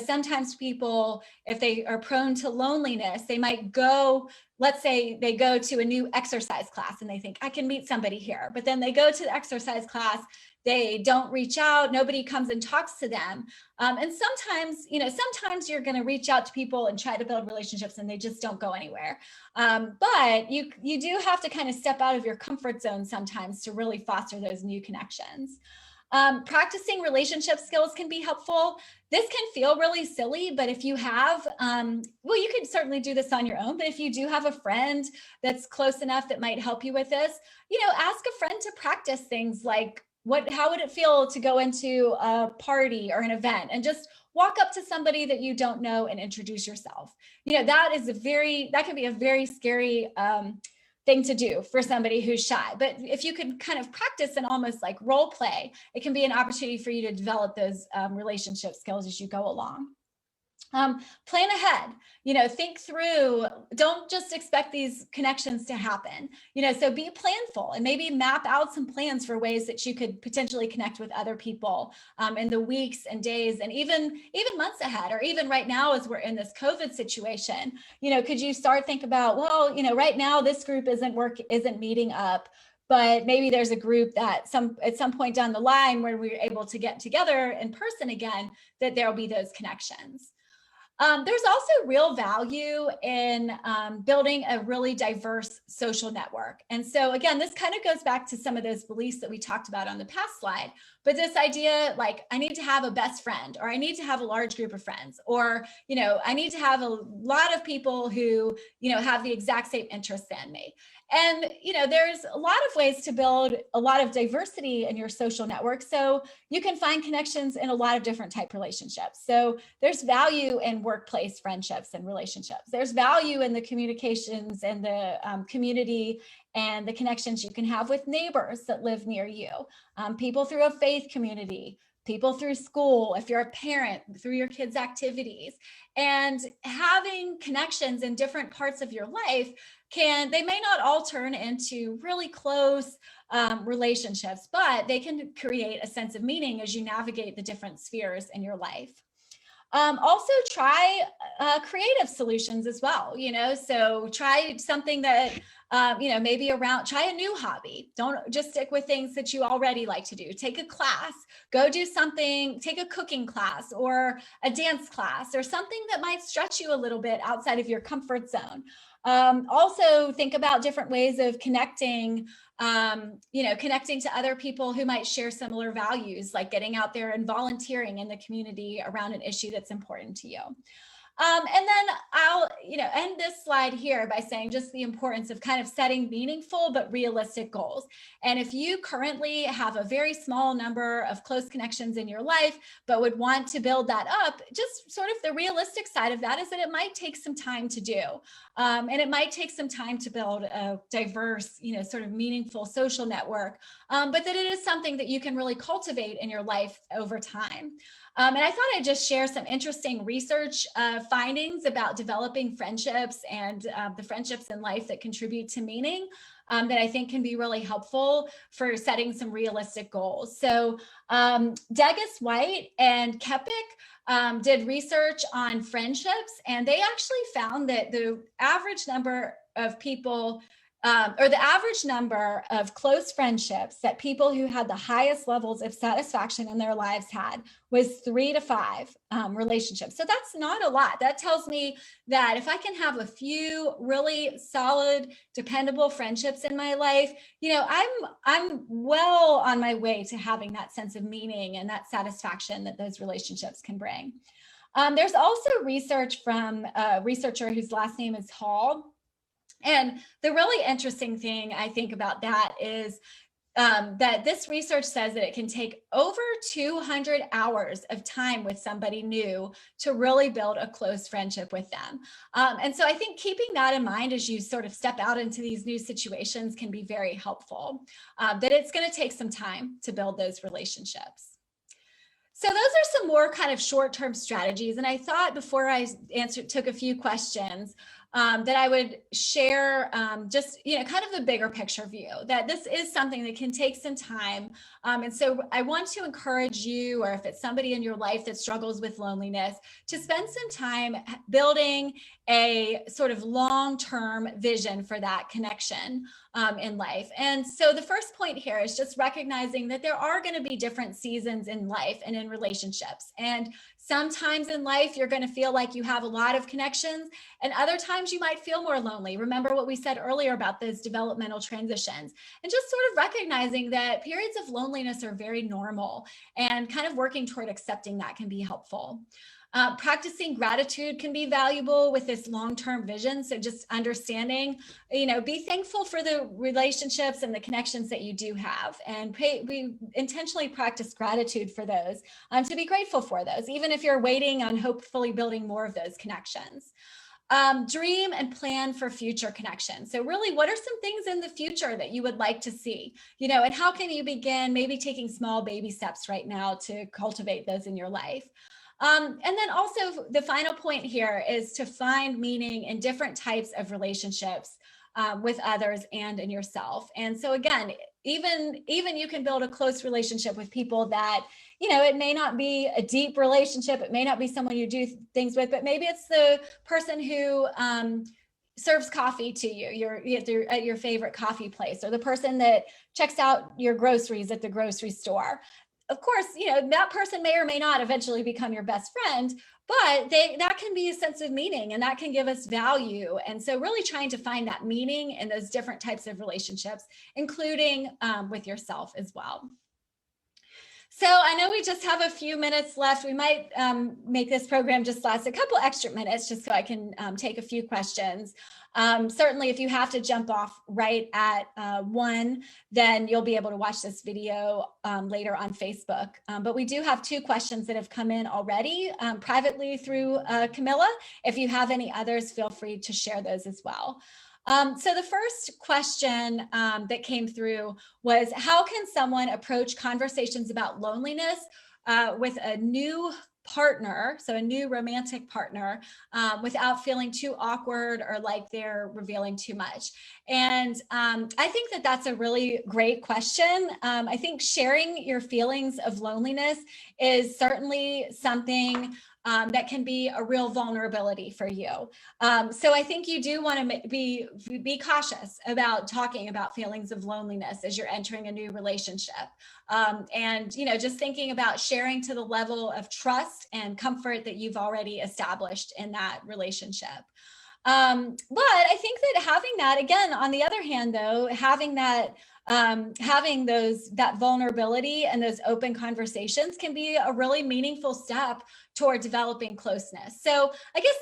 sometimes people, if they are prone to loneliness, they might go, let's say they go to a new exercise class and they think I can meet somebody here, but then they go to the exercise class, they don't reach out, nobody comes and talks to them. And sometimes you're going to reach out to people and try to build relationships and they just don't go anywhere. But you do have to kind of step out of your comfort zone sometimes to really foster those new connections. Practicing relationship skills can be helpful. This can feel really silly, but if you have, you can certainly do this on your own, but if you do have a friend that's close enough that might help you with this, ask a friend to practice things like, how would it feel to go into a party or an event and just walk up to somebody that you don't know and introduce yourself? That can be a very scary thing to do for somebody who's shy. But if you can kind of practice and almost like role play, it can be an opportunity for you to develop those relationship skills as you go along. Plan ahead, think through, don't just expect these connections to happen, so be planful and maybe map out some plans for ways that you could potentially connect with other people in the weeks and days and even months ahead, or even right now as we're in this COVID situation, could you start think about, right now this group isn't meeting up, but maybe there's a group that at some point down the line where we're able to get together in person again, that there'll be those connections. There's also real value in building a really diverse social network. And so again, this kind of goes back to some of those beliefs that we talked about on the past slide, but this idea like I need to have a best friend, or I need to have a large group of friends, or, I need to have a lot of people who, have the exact same interests in me. And, there's a lot of ways to build a lot of diversity in your social network. So you can find connections in a lot of different type relationships. So there's value in workplace friendships and relationships. There's value in the communications and the community and the connections you can have with neighbors that live near you, people through a faith community, people through school, if you're a parent, through your kids' activities. And having connections in different parts of your life they may not all turn into really close relationships, but they can create a sense of meaning as you navigate the different spheres in your life. Also try creative solutions as well, so try something that, maybe try a new hobby. Don't just stick with things that you already like to do. Take a class, go do something, take a cooking class or a dance class or something that might stretch you a little bit outside of your comfort zone. Also think about different ways of connecting, connecting to other people who might share similar values, like getting out there and volunteering in the community around an issue that's important to you. And then I'll, end this slide here by saying just the importance of kind of setting meaningful but realistic goals. And if you currently have a very small number of close connections in your life, but would want to build that up, just sort of the realistic side of that is that it might take some time to do. And it might take some time to build a diverse, sort of meaningful social network, but that it is something that you can really cultivate in your life over time. And I thought I'd just share some interesting research findings about developing friendships and the friendships in life that contribute to meaning that I think can be really helpful for setting some realistic goals. So Degas White and Kepik did research on friendships, and they actually found that the average number of people or the average number of close friendships that people who had the highest levels of satisfaction in their lives had was 3 to 5 relationships. So that's not a lot. That tells me that if I can have a few really solid, dependable friendships in my life, I'm well on my way to having that sense of meaning and that satisfaction that those relationships can bring. There's also research from a researcher whose last name is Hall. And the really interesting thing I think about that is that this research says that it can take over 200 hours of time with somebody new to really build a close friendship with them. And so I think keeping that in mind as you sort of step out into these new situations can be very helpful, that it's going to take some time to build those relationships. So those are some more kind of short-term strategies. And I thought before I took a few questions, that I would share just, kind of the bigger picture view, that this is something that can take some time. And so I want to encourage you, or if it's somebody in your life that struggles with loneliness, to spend some time building a sort of long-term vision for that connection in life. And so the first point here is just recognizing that there are going to be different seasons in life and in relationships. And sometimes in life, you're going to feel like you have a lot of connections, and other times you might feel more lonely. Remember what we said earlier about those developmental transitions, and just sort of recognizing that periods of loneliness are very normal, and kind of working toward accepting that can be helpful. Practicing gratitude can be valuable with this long-term vision. So just understanding, be thankful for the relationships and the connections that you do have, and we intentionally practice gratitude for those, to be grateful for those, even if you're waiting on hopefully building more of those connections. Dream and plan for future connections. So really, what are some things in the future that you would like to see, and how can you begin maybe taking small baby steps right now to cultivate those in your life? And then also the final point here is to find meaning in different types of relationships with others and in yourself. And so again, even you can build a close relationship with people that, it may not be a deep relationship. It may not be someone you do things with, but maybe it's the person who serves coffee to you at your favorite coffee place, or the person that checks out your groceries at the grocery store. of course, that person may or may not eventually become your best friend, but that can be a sense of meaning, and that can give us value. And so really trying to find that meaning in those different types of relationships, including with yourself as well. So I know we just have a few minutes left. We might make this program just last a couple extra minutes just so I can take a few questions. Certainly, if you have to jump off right at 1, then you'll be able to watch this video later on Facebook. But we do have 2 questions that have come in already privately through Camilla. If you have any others, feel free to share those as well. So the first question that came through was, how can someone approach conversations about loneliness with a new partner, so a new romantic partner, without feeling too awkward or like they're revealing too much? And I think that that's a really great question. I think sharing your feelings of loneliness is certainly something that can be a real vulnerability for you. So I think you do want to be cautious about talking about feelings of loneliness as you're entering a new relationship. And, just thinking about sharing to the level of trust and comfort that you've already established in that relationship. But I think that having that, again, on the other hand, though, having that vulnerability and those open conversations can be a really meaningful step toward developing closeness. So I guess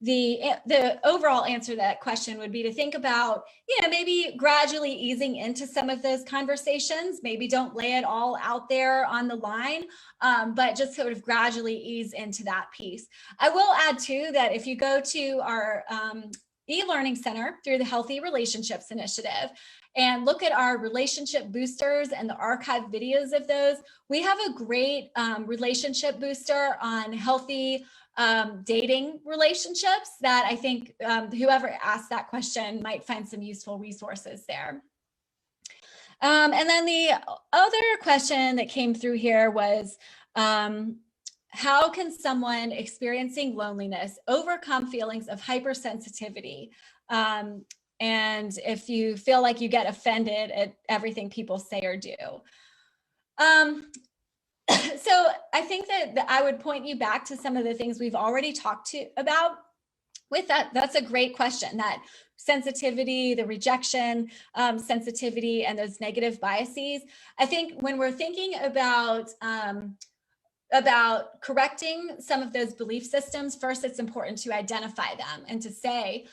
the overall answer to that question would be to think about, maybe gradually easing into some of those conversations. Maybe don't lay it all out there on the line, but just sort of gradually ease into that piece. I will add too that if you go to our e-learning center through the Healthy Relationships Initiative and look at our relationship boosters and the archived videos of those, we have a great relationship booster on healthy dating relationships that I think whoever asked that question might find some useful resources there. And then the other question that came through here was, how can someone experiencing loneliness overcome feelings of hypersensitivity? And if you feel like you get offended at everything people say or do. So I think that I would point you back to some of the things we've already talked about with that. That's a great question, that sensitivity, the rejection sensitivity, and those negative biases. I think when we're thinking about correcting some of those belief systems, first, it's important to identify them and to say,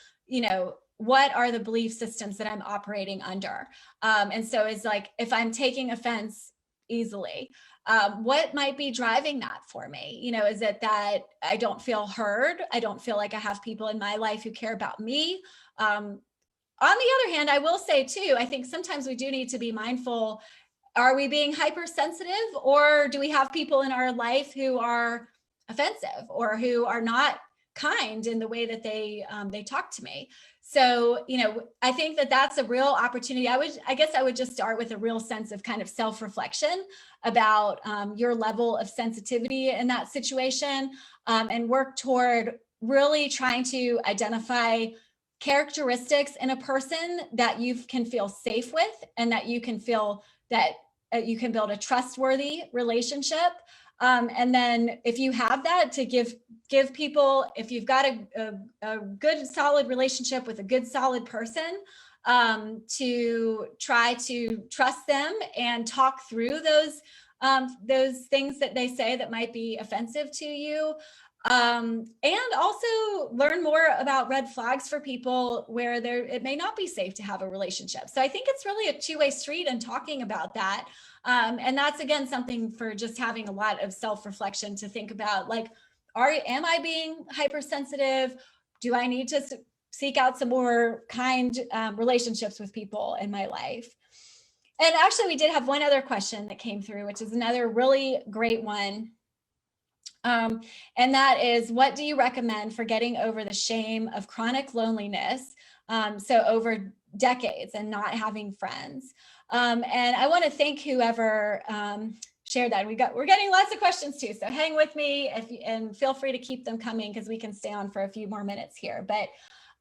what are the belief systems that I'm operating under? And so it's like, if I'm taking offense easily, what might be driving that for me? Is it that I don't feel heard? I don't feel like I have people in my life who care about me. On the other hand, I will say too, I think sometimes we do need to be mindful. Are we being hypersensitive, or do we have people in our life who are offensive or who are not kind in the way that they talk to me? So, I think that that's a real opportunity. I guess I would just start with a real sense of kind of self-reflection about your level of sensitivity in that situation, and work toward really trying to identify characteristics in a person that you can feel safe with, and that you can feel that you can build a trustworthy relationship. And then if you have that, to give people, if you've got a good solid relationship with a good solid person, to try to trust them and talk through those things that they say that might be offensive to you. And also learn more about red flags for people where it may not be safe to have a relationship. So I think it's really a two-way street in talking about that. And that's, again, something for just having a lot of self-reflection to think about, like, am I being hypersensitive? Do I need to seek out some more kind relationships with people in my life? And actually, we did have one other question that came through, which is another really great one. And that is, what do you recommend for getting over the shame of chronic loneliness? So over decades and not having friends. And I want to thank whoever shared that. We're getting lots of questions too. So hang with me and feel free to keep them coming, because we can stay on for a few more minutes here. But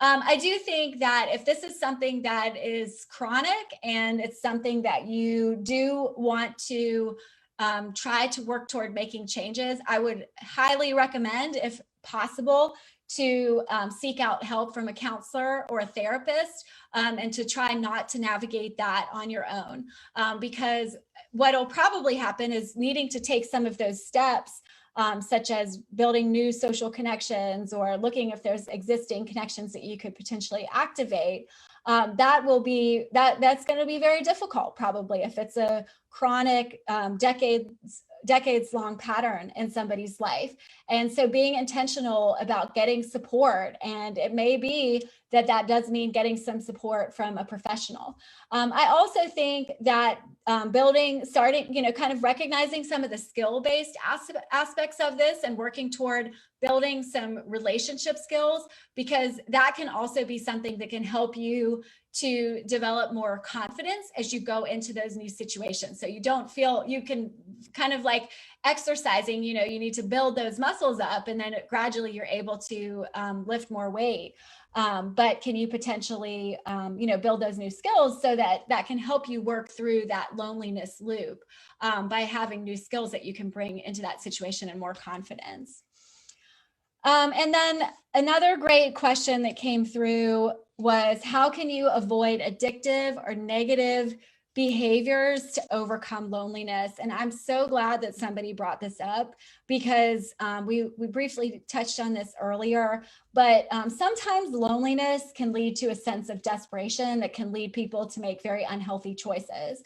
I do think that if this is something that is chronic and it's something that you do want to try to work toward making changes, I would highly recommend, if possible, to seek out help from a counselor or a therapist, and to try not to navigate that on your own. Because what'll probably happen is needing to take some of those steps, such as building new social connections or looking if there's existing connections that you could potentially activate. That's going to be very difficult, probably, if it's a chronic, decades long pattern in somebody's life. And so being intentional about getting support, and it may be that that does mean getting some support from a professional. I also think that starting, kind of recognizing some of the skill-based aspects of this and working toward building some relationship skills, because that can also be something that can help you to develop more confidence as you go into those new situations. So you don't feel, you can kind of like exercising, you need to build those muscles up, and then gradually you're able to lift more weight. But can you potentially, build those new skills so that can help you work through that loneliness loop by having new skills that you can bring into that situation and more confidence. And then another great question that came through was, how can you avoid addictive or negative behaviors to overcome loneliness? And I'm so glad that somebody brought this up, because we briefly touched on this earlier, but sometimes loneliness can lead to a sense of desperation that can lead people to make very unhealthy choices.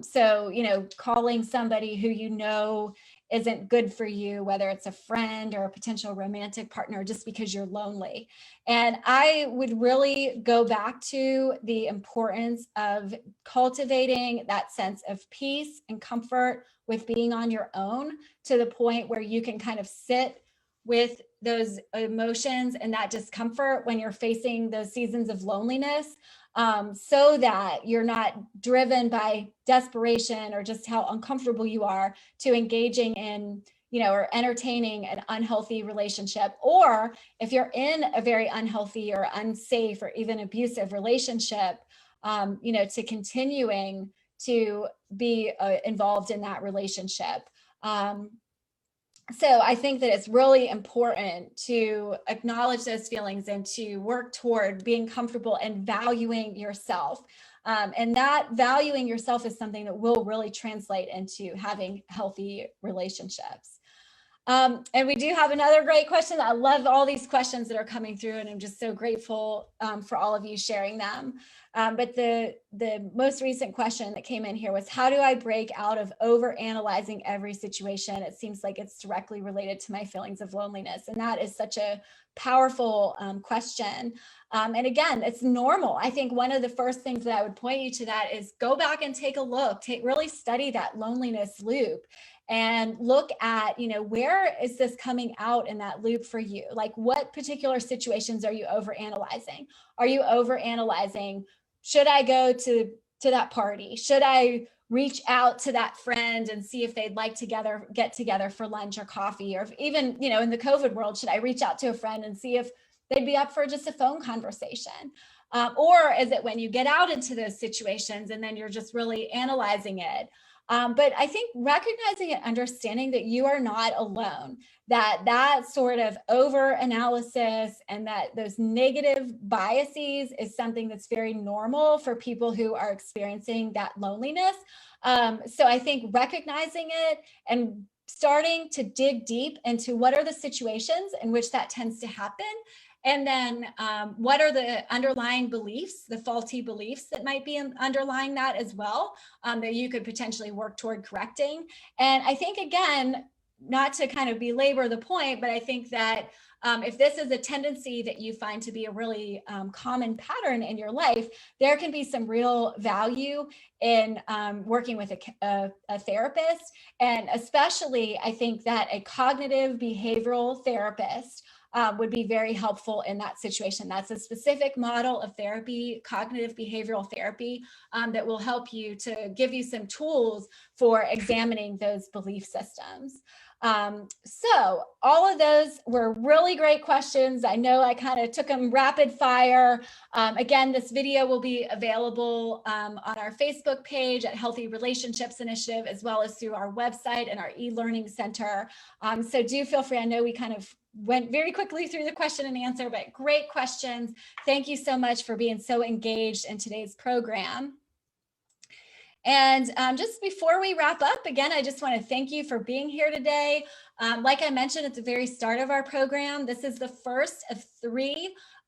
So, calling somebody who isn't good for you, whether it's a friend or a potential romantic partner, just because you're lonely. And I would really go back to the importance of cultivating that sense of peace and comfort with being on your own, to the point where you can kind of sit with those emotions and that discomfort when you're facing those seasons of loneliness, so that you're not driven by desperation or just how uncomfortable you are to engaging in, or entertaining an unhealthy relationship. Or if you're in a very unhealthy or unsafe or even abusive relationship, to continuing to be involved in that relationship. So I think that it's really important to acknowledge those feelings and to work toward being comfortable and valuing yourself. And that valuing yourself is something that will really translate into having healthy relationships. And we do have another great question. I love all these questions that are coming through, and I'm just so grateful for all of you sharing them. But the most recent question that came in here was, how do I break out of overanalyzing every situation? It seems like it's directly related to my feelings of loneliness. And that is such a powerful question. And again, it's normal. I think one of the first things that I would point you to that is go back and take a look, really study that loneliness loop, and look at, where is this coming out in that loop for you? Like, what particular situations are you overanalyzing? Are you overanalyzing, should I go to that party? Should I reach out to that friend and see if they'd like get together for lunch or coffee? Or if even, in the COVID world, should I reach out to a friend and see if they'd be up for just a phone conversation? Or is it when you get out into those situations and then you're just really analyzing it? But I think recognizing and understanding that you are not alone, that sort of over analysis and that those negative biases is something that's very normal for people who are experiencing that loneliness. So I think recognizing it and starting to dig deep into what are the situations in which that tends to happen. And then what are the underlying beliefs, the faulty beliefs that might be underlying that as well, that you could potentially work toward correcting. And I think, again, not to kind of belabor the point, but I think that if this is a tendency that you find to be a really common pattern in your life, there can be some real value in working with a therapist. And especially, I think that a cognitive behavioral therapist would be very helpful in that situation. That's a specific model of therapy, cognitive behavioral therapy, that will help you to give you some tools for examining those belief systems. So all of those were really great questions. I know I kind of took them rapid fire. Again, this video will be available on our Facebook page at Healthy Relationships Initiative, as well as through our website and our e-learning center. So do feel free. I know we kind of went very quickly through the question and answer, but great questions. Thank you so much for being so engaged in today's program. And just before we wrap up, again, I just want to thank you for being here today. Like I mentioned at the very start of our program, this is the first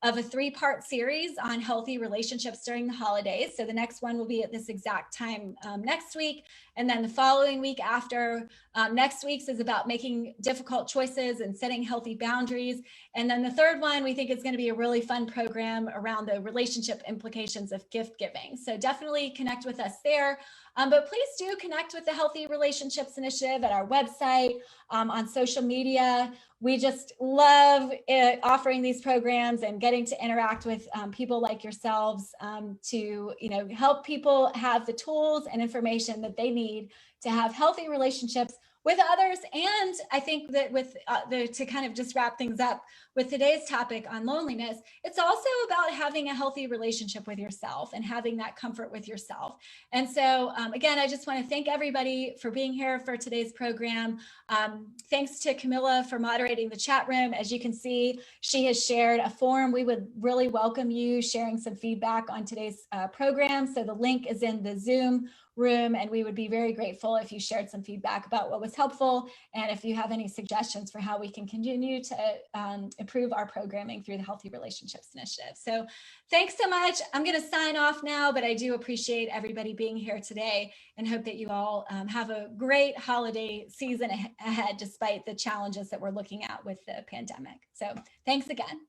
of a three-part series on healthy relationships during the holidays. So the next one will be at this exact time next week. And then the following week after, next week's is about making difficult choices and setting healthy boundaries. And then the third one, we think is going to be a really fun program around the relationship implications of gift giving. So definitely connect with us there. But please do connect with the Healthy Relationships Initiative at our website, on social media. We just love offering these programs and getting to interact with people like yourselves to help people have the tools and information that they need to have healthy relationships with others. And I think that with to kind of just wrap things up with today's topic on loneliness, it's also about having a healthy relationship with yourself and having that comfort with yourself. And so again, I just want to thank everybody for being here for today's program. Thanks to Camilla for moderating the chat room. As you can see, she has shared a form. We would really welcome you sharing some feedback on today's program. So the link is in the Zoom room, and we would be very grateful if you shared some feedback about what was helpful, and if you have any suggestions for how we can continue to improve our programming through the Healthy Relationships Initiative. So thanks so much. I'm going to sign off now, but I do appreciate everybody being here today and hope that you all have a great holiday season ahead, despite the challenges that we're looking at with the pandemic. So thanks again.